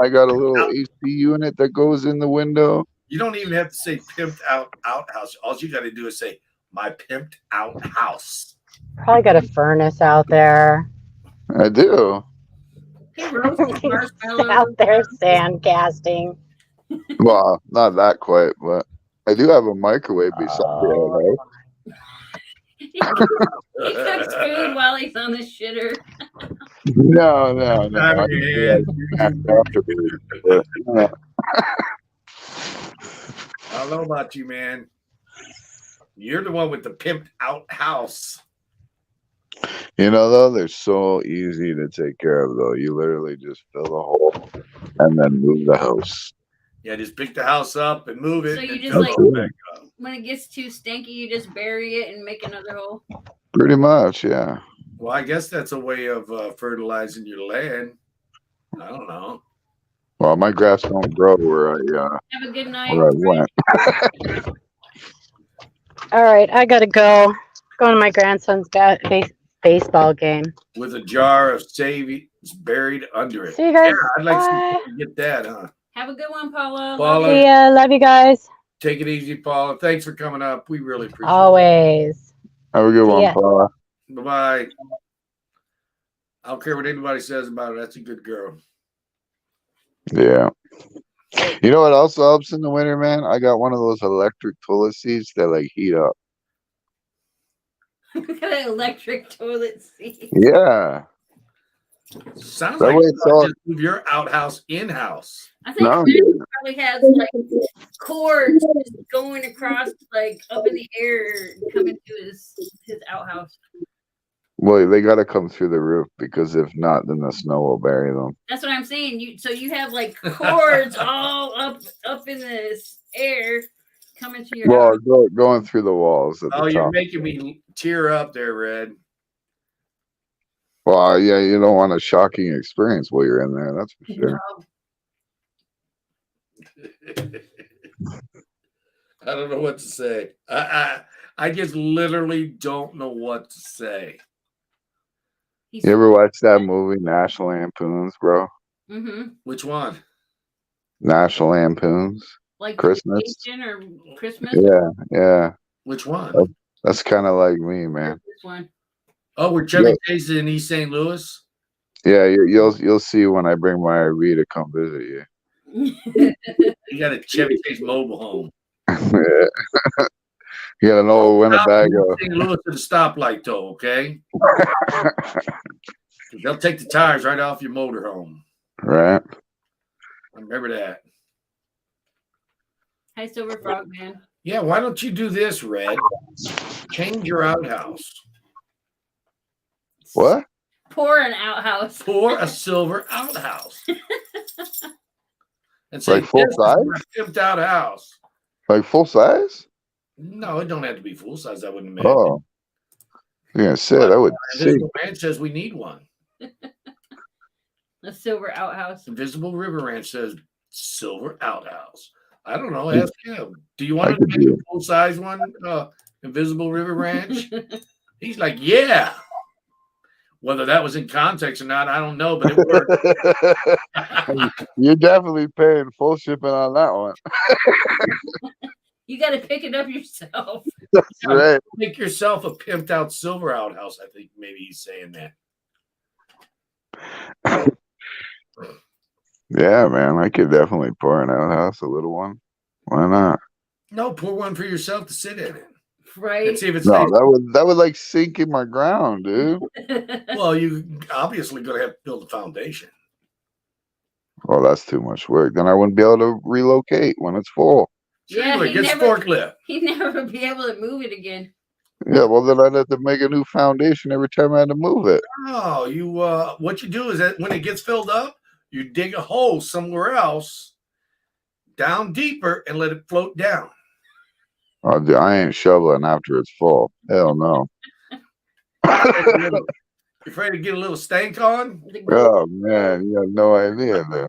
I got a little AC unit that goes in the window. You don't even have to say pimped out outhouse. All you got to do is say my pimped out house. Probably got a furnace out there. I do. He roasted marshmallows out there sand casting. Well, not that quite, but I do have a microwave beside me. He cooks food while he's on the shitter. No. I don't know about you, man. You're the one with the pimped out house. You know, though, they're so easy to take care of, though. You literally just fill the hole and then move the house. Yeah, just pick the house up and move it. So you just like, when it gets too stinky, you just bury it and make another hole? Pretty much, yeah. Well, I guess that's a way of fertilizing your land. I don't know. Well, my grass don't grow where I have a good night. Where I went. All right, I gotta go. Going to my grandson's baseball game with a jar of savings buried under it. See you guys. Yeah, I'd like to get that, huh? Have a good one, Paula. Yeah, love you guys. Take it easy, Paula. Thanks for coming up. We really appreciate it. Always. Have a good one, Paula. Bye-bye. I don't care what anybody says about it. That's a good girl. Yeah. You know what else helps in the winter, man? I got one of those electric toilet seats that like heat up. An electric toilet seat. Yeah. Sounds like you just move your outhouse in-house. I think he probably has like cords just going across, like up in the air, coming to his outhouse. Well, they got to come through the roof because if not, then the snow will bury them. That's what I'm saying. So you have like cords all up in this air coming to your house. Going through the walls at the top. You're making me tear up there, Red. Well, yeah, you don't want a shocking experience while you're in there. That's for sure. I don't know what to say. I just literally don't know what to say. You ever watch that movie, National Lampoons, bro? Mm-hmm. Which one? National Lampoons. Like Christmas or Christmas? Yeah. Which one? That's kind of like me, man. This one. Oh, we're Chevy Chase in East St. Louis. Yeah, you'll see when I bring my RV to come visit you. You got a Chevy Chase mobile home. Yeah. You got an old Winnebago. St. Louis to the stoplight, though. Okay. They'll take the tires right off your motorhome. Right. Remember that. Hi, Silver Frog Man. Yeah, why don't you do this, Red? Change your outhouse. What? Pour an outhouse. Pour a silver outhouse. And say, like full size? Pimped out house. Like full size? No, it don't have to be full size. I wouldn't imagine. Oh. Yeah, said I would see. Invisible Ranch says we need one. A silver outhouse. Invisible River Ranch says silver outhouse. I don't know. Ask him. Do you want to make a full size one? Invisible River Ranch? He's like, yeah. Whether that was in context or not, I don't know, but it worked. You're definitely paying full shipping on that one. You got to pick it up yourself. That's right. Make yourself a pimped out silver outhouse. I think maybe he's saying that. Yeah, man, I could definitely pour an outhouse, a little one. Why not? No, pour one for yourself to sit in it. Right. And see if it's no, that would like sink in my ground, dude. Well, you obviously gonna have to build a foundation. Well, that's too much work. Then I wouldn't be able to relocate when it's full. Yeah, Get a forklift. He'd never be able to move it again. Yeah, well then I'd have to make a new foundation every time I had to move it. Oh, you what you do is that when it gets filled up, you dig a hole somewhere else, down deeper, and let it float down. Oh, dude, I ain't shoveling after it's full. Hell no. You afraid to get a little stank on? Oh man, you have no idea, man.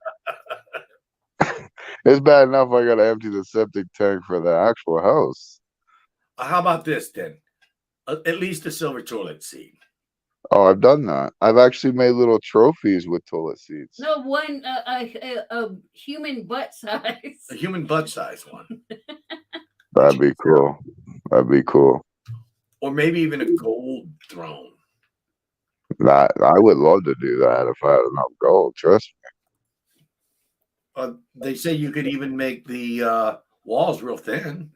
It's bad enough I gotta empty the septic tank for the actual house. How about this then? At least a silver toilet seat. Oh, I've done that. I've actually made little trophies with toilet seats. No, one a human butt size. A human butt size one. That'd be cool. That'd be cool. Or maybe even a gold throne. That I would love to do that if I had enough gold. Trust me. They say you could even make the walls real thin.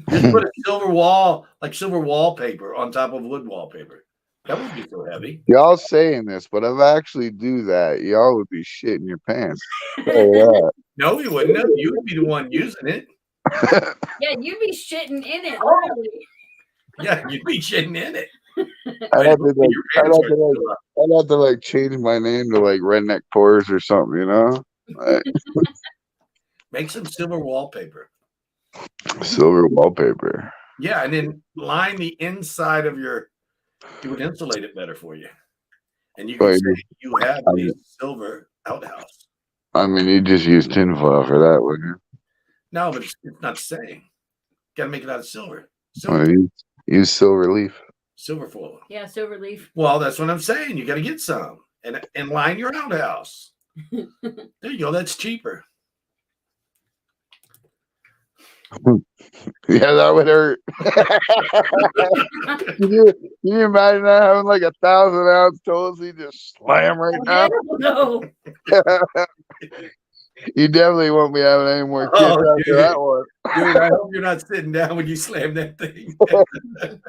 Just put a silver wall, like silver wallpaper, on top of wood wallpaper. That wouldn't be so heavy. Y'all saying this, but if I actually do that, y'all would be shitting your pants. Oh, No, you wouldn't. No, you would be the one using it. Yeah, you'd be shitting in it, literally. Yeah, you'd be shitting in it. I'd have to like change my name to like Redneck Pores or something, you know? Like, make some silver wallpaper. Silver wallpaper. Yeah, and then line the inside of your. It would insulate it better for you, and you can say you have a silver outhouse. I mean, you just use tinfoil for that, wouldn't you? No, but it's not the same. Got to make it out of silver. Well, use silver leaf. Silver foil. Yeah, silver leaf. Well, that's what I'm saying. You got to get some and line your outhouse. There you go. That's cheaper. Yeah, that would hurt. Can you imagine that having like 1,000-ounce toilet just slam right now? No. You definitely won't be having any more kids after that one. Dude, I hope you're not sitting down when you slam that thing.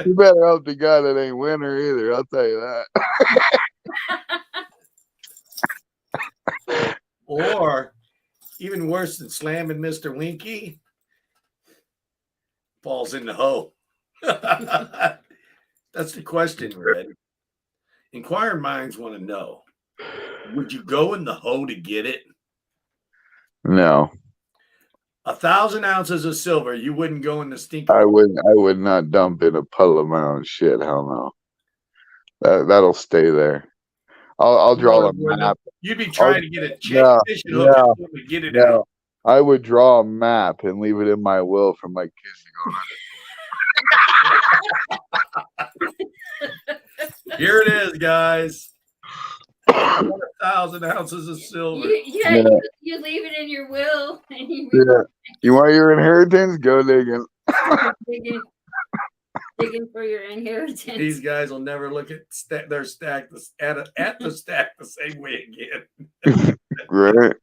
You better hope to God it ain't winter either. I'll tell you that. Or even worse than slamming Mr. Winky, falls in the hole. That's the question, Red. Inquiring minds want to know. Would you go in the hole to get it? No. 1,000 ounces of silver, you wouldn't go in the stinker. I would not dump in a puddle of my own shit. Hell no. That'll stay there. I'll draw a map. You'd be trying to get a No, fish and hook it to get it out. I would draw a map and leave it in my will for my kids to go. Here it is, guys. 1,000 ounces of silver. You leave it in your will. And You want your inheritance? Go digging. Digging for your inheritance. These guys will never look at their stack at the stack the same way again. Right.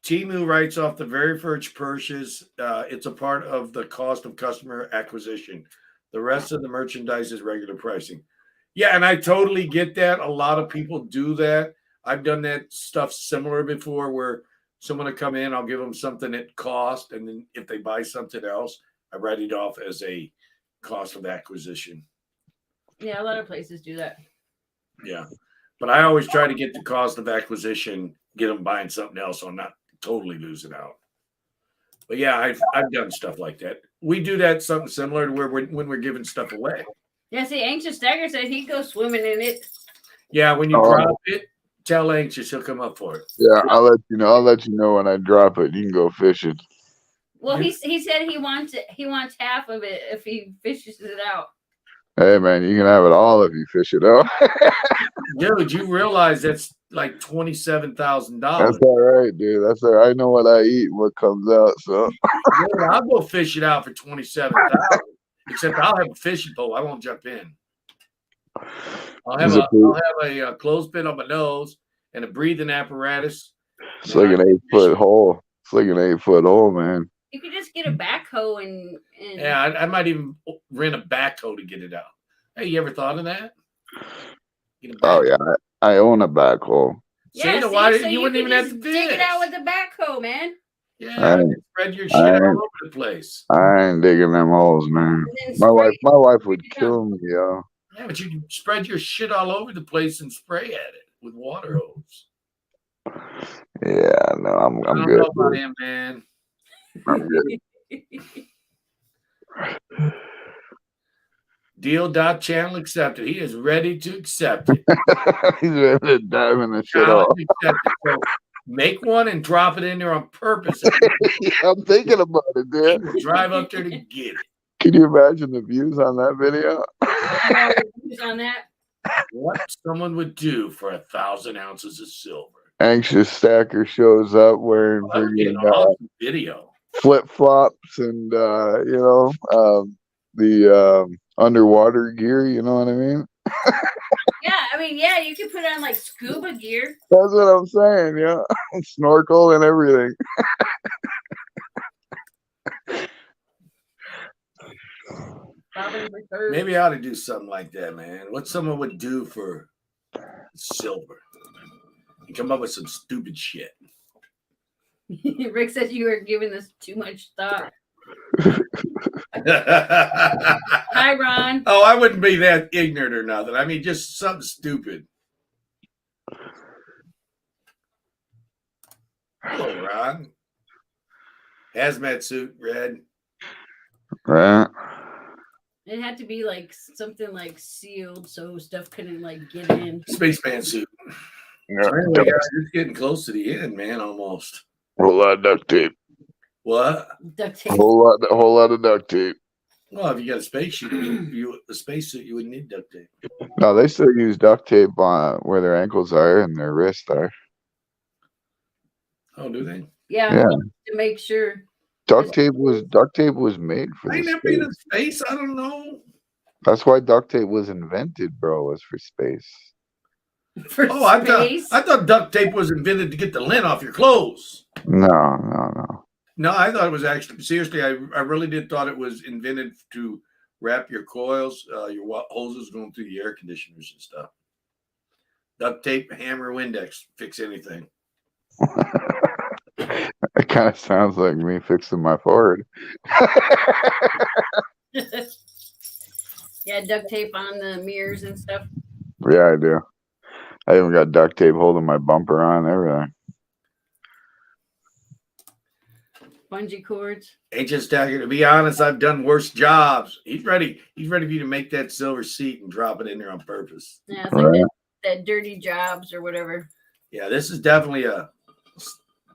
Temu writes off the very first purchase. It's a part of the cost of customer acquisition. The rest of the merchandise is regular pricing. Yeah, and I totally get that. A lot of people do that. I've done that stuff similar before where someone will come in, I'll give them something at cost, and then if they buy something else, I write it off as a cost of acquisition. Yeah, a lot of places do that. Yeah, but I always try to get the cost of acquisition, get them buying something else, so I'm not totally losing out. But yeah, I've done stuff like that. We do that something similar to where when we're giving stuff away. Yeah, see, Anxious Stagger said he'd go swimming in it. Yeah, when you drop it, tell Anxious he'll come up for it. Yeah, I'll let you know. I'll let you know when I drop it. You can go fishing. Well, he said he wants it. He wants half of it if he fishes it out. Hey man, you can have it all if you fish it out. Dude, you realize that's like $27,000. That's all right, dude. That's all right. I know what I eat and what comes out. So Dude, I'll go fish it out for $27,000. Except I'll have a fishing pole. I won't jump in. I'll have a clothespin on my nose and a breathing apparatus. It's like an 8-foot hole. It's like an 8-foot hole, man. You could just get a backhoe and yeah, I might even rent a backhoe to get it out. Hey, you ever thought of that? Oh yeah, I own a backhoe. Yeah, so you wouldn't even have to dig it out with the backhoe, man. Yeah, spread your shit all over the place. I ain't digging them holes, man. My wife would kill me, yo. Yeah, but you can spread your shit all over the place and spray at it with water hose. Yeah, no, I'm good. I don't know about him, man. I'm good. Deal.channel accepted. He is ready to accept it. He's ready to dive in the shit off. So make one and drop it in there on purpose. Yeah, I'm thinking about it, dude. Drive up there to get it. Can you imagine the views on that video? Views on that? What someone would do for 1,000 ounces of silver. Anxious Stacker shows up wearing awesome video. Flip flops and the underwater gear. You know what I mean? Yeah, you can put on like scuba gear. That's what I'm saying. Yeah, snorkel and everything. Maybe I ought to do something like that, man. What someone would do for silver. You come up with some stupid shit. Rick said you were giving this too much thought. Hi, Ron. Oh, I wouldn't be that ignorant or nothing. I mean, just something stupid. Hello, Ron. Hazmat suit, red. Right. It had to be like something like sealed so stuff couldn't like get in. Spaceman suit. Yeah. So anyway, guys, it's getting close to the end, man, almost. Whole lot of duct tape. What? Duct tape. A whole lot of duct tape. Well, if you got a spacesuit, you wouldn't need duct tape. No, they still use duct tape on where their ankles are and their wrists are. Oh, do they? Yeah. To make sure. Duct tape was made for Ain't that being in space? I don't know. That's why duct tape was invented, bro. Was for space. For space? I thought duct tape was invented to get the lint off your clothes. No. No, I thought it was actually seriously. I really did thought it was invented to wrap your coils, your hoses going through the air conditioners and stuff. Duct tape, hammer, Windex, fix anything. It kind of sounds like me fixing my Ford. Yeah, duct tape on the mirrors and stuff. Yeah, I do. I even got duct tape holding my bumper on, everything. Bungee cords. Just to be honest, I've done worse jobs. He's ready. He's ready for you to make that silver seat and drop it in there on purpose. Yeah, it's like that dirty jobs or whatever. Yeah, this is definitely a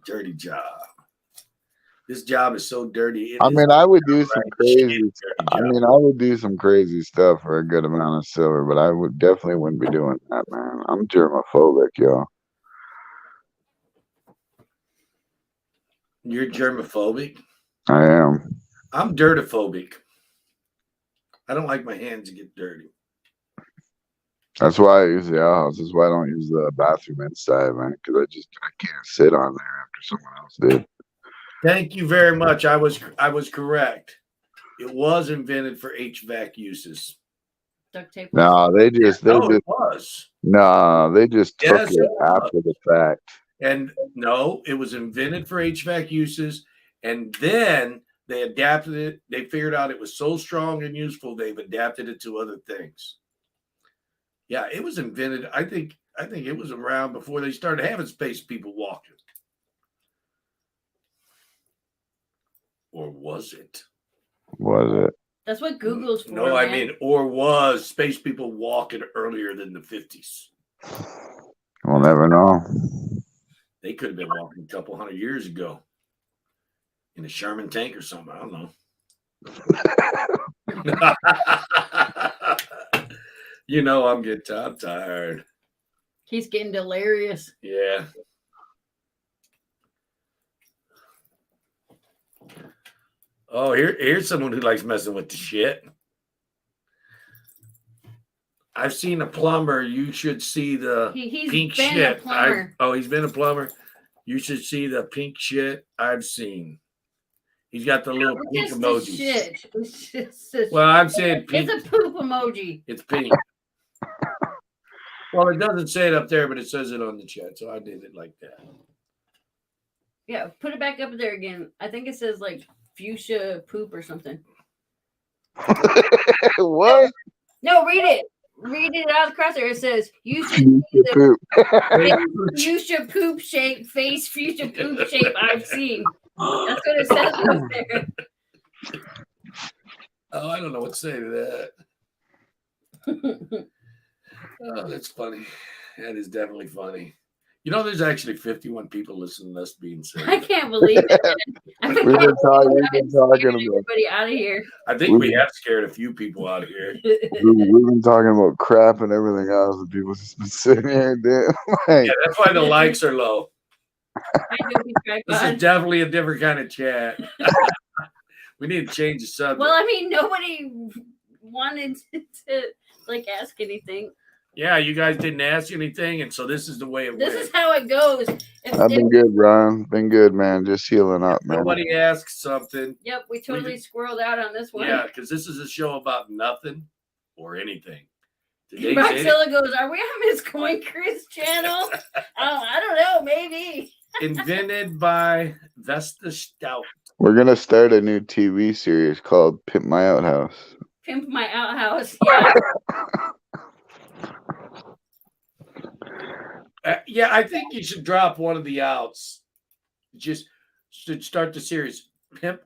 dirty job. This job is so dirty. I mean, I would do some crazy. I mean, I would do some crazy stuff for a good amount of silver, but I would definitely wouldn't be doing that, man. I'm germophobic, yo. You're germophobic? I am. I'm dirtophobic. I don't like my hands to get dirty. That's why I use the outhouse. That's why I don't use the bathroom inside, man, because I can't sit on there after someone else did. Thank you very much. I was correct. It was invented for HVAC uses. Duct tape. No, they just it was. No, they just took it after the fact. And no, it was invented for HVAC uses, and then they adapted it. They figured out it was so strong and useful, they've adapted it to other things. Yeah, it was invented. I think it was around before they started having space people walking. Or was it? Was it? That's what Google's for. No, I mean, or was space people walking earlier than the 50s? We'll never know. They could have been walking a couple hundred years ago in a Sherman tank or something. I don't know. You know, I'm tired. He's getting delirious. Yeah. Oh, here's someone who likes messing with the shit. I've seen a plumber. You should see the pink shit. He's been a plumber. You should see the pink shit I've seen. He's got the little pink emoji. Well, I'm saying pink. It's a poop emoji. It's pink. Well, it doesn't say it up there, but it says it on the chat, so I did it like that. Yeah, put it back up there again. I think it says like fuchsia poop or something. What? No, read it. Read it out across there. It says you should see the fuchsia poop shape, face fuchsia poop shape I've seen. That's what it says up there. Oh, I don't know what to say to that. Oh, that's funny. That is definitely funny. You know, there's actually 51 people listening to us being said. I can't believe it. We've been talking about everybody out of here. I think we have scared a few people out of here. We've been talking about crap and everything else, and people just been sitting here and yeah, that's why the likes are low. This is definitely a different kind of chat. We need to change the subject. Well, I mean, nobody wanted to like ask anything. Yeah, you guys didn't ask anything, and so this is the way it went. This is how it goes. I've been good, Ron. Been good, man. Just healing up, man. Nobody asked something. Yep, we totally squirreled out on this one. Yeah, because this is a show about nothing or anything. Roxilla goes, are we on Miss Coin Chris channel? I don't know, maybe. Invented by Vesta Stout. We're going to start a new TV series called Pimp My Outhouse. Pimp My Outhouse, yeah. Yeah, I think you should drop one of the outs. Just should start the series. My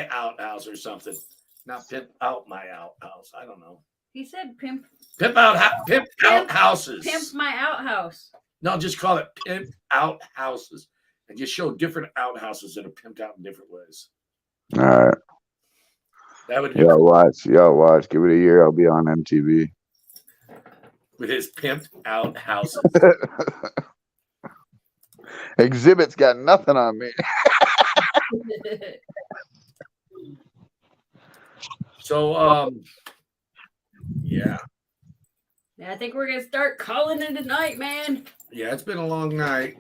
Outhouse or something. Not Pimp Out My Outhouse. I don't know. He said Pimp Outhouses. Pimp My Outhouse. No, just call it Pimp Outhouses. And just show different outhouses that are pimped out in different ways. All right. That would y'all watch. Give it a year. I'll be on MTV. With his pimped out houses. Exhibit's got nothing on me. So, yeah. I think we're going to start calling it a night, man. Yeah, it's been a long night.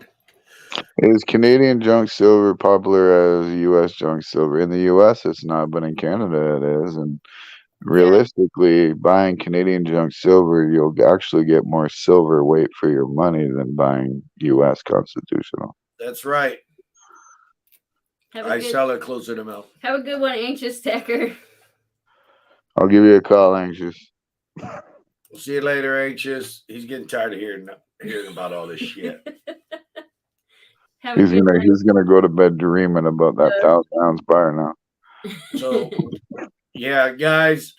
Is Canadian junk silver popular as U.S. junk silver? In the U.S., it's not, but in Canada, it is. And realistically, buying Canadian junk silver, you'll actually get more silver weight for your money than buying U.S. constitutional. That's right. I sell it closer to milk. Have a good one, Anxious Stacker. I'll give you a call, Anxious. We'll see you later, Anxious. He's getting tired of hearing about all this shit. He's gonna go to bed dreaming about that 1,000-ounce bar now. So, yeah, guys,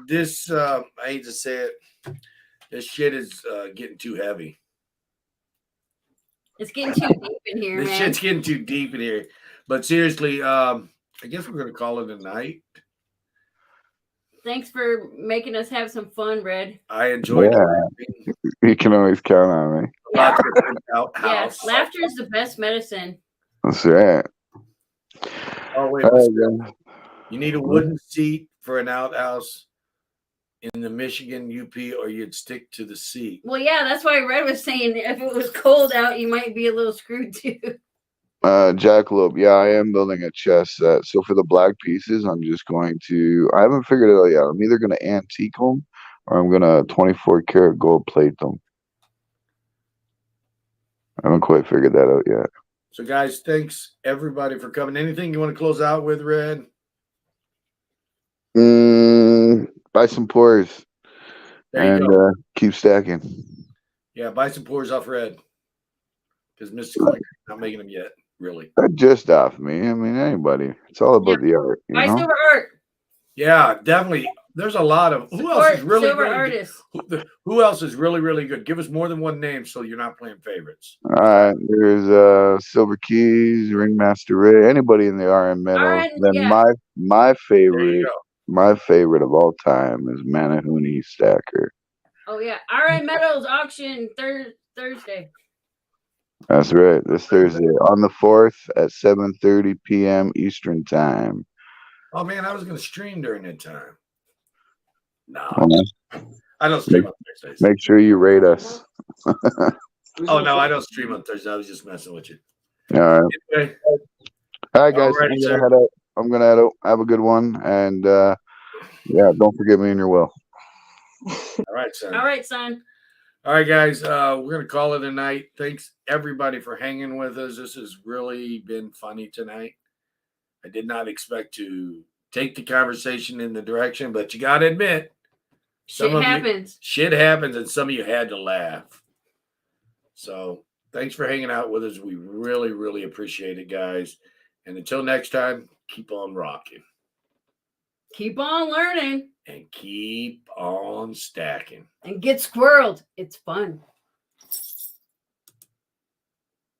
this I hate to say it, this shit is getting too heavy. It's getting too deep in here, This shit's getting too deep in here. But seriously, I guess we're gonna call it a night. Thanks for making us have some fun, Red. I enjoyed it. You can always count on me. Yeah. Laughter is the best medicine. That's right. Oh, wait. You need a wooden seat for an outhouse in the Michigan UP, or you'd stick to the seat. Well, yeah, that's why Red was saying if it was cold out, you might be a little screwed too. Jackalope, yeah, I am building a chess set. So for the black pieces, I'm just going to, I haven't figured it out yet. I'm either going to antique them or I'm going to 24 karat gold plate them. I haven't quite figured that out yet. So guys, thanks everybody for coming. Anything you want to close out with, Red? Buy some pours and keep stacking. Yeah, buy some pours off Red. Because Mr. Clinker's not making them yet. Really? Just off me. I mean, anybody. It's all about the art. Buy silver art. Yeah, definitely. There's a lot of who else is really artists. Who else is really good? Give us more than one name so you're not playing favorites. All right, there's Silver Keys, Ringmaster Ray, anybody in the RM metal. Then my favorite of all time is Manahuni Stacker. Oh yeah, RM Metals auction Thursday. That's right. This Thursday on the 4th at 7:30 p.m. Eastern time. Oh man, I was going to stream during that time. No, I don't stream on Thursdays. Make sure you rate us. Oh no, I don't stream on Thursdays. I was just messing with you. All right. Anyway. All right, guys. I'm gonna head out. Have a good one, and yeah, don't forget me in your will. All right, son. All right, son. All right, guys. We're gonna call it a night. Thanks everybody for hanging with us. This has really been funny tonight. I did not expect to take the conversation in the direction, but you got to admit, shit happens, and some of you had to laugh. So thanks for hanging out with us. We really, really appreciate it, guys. And until next time, keep on rocking. Keep on learning. And keep on stacking. And get squirreled. It's fun.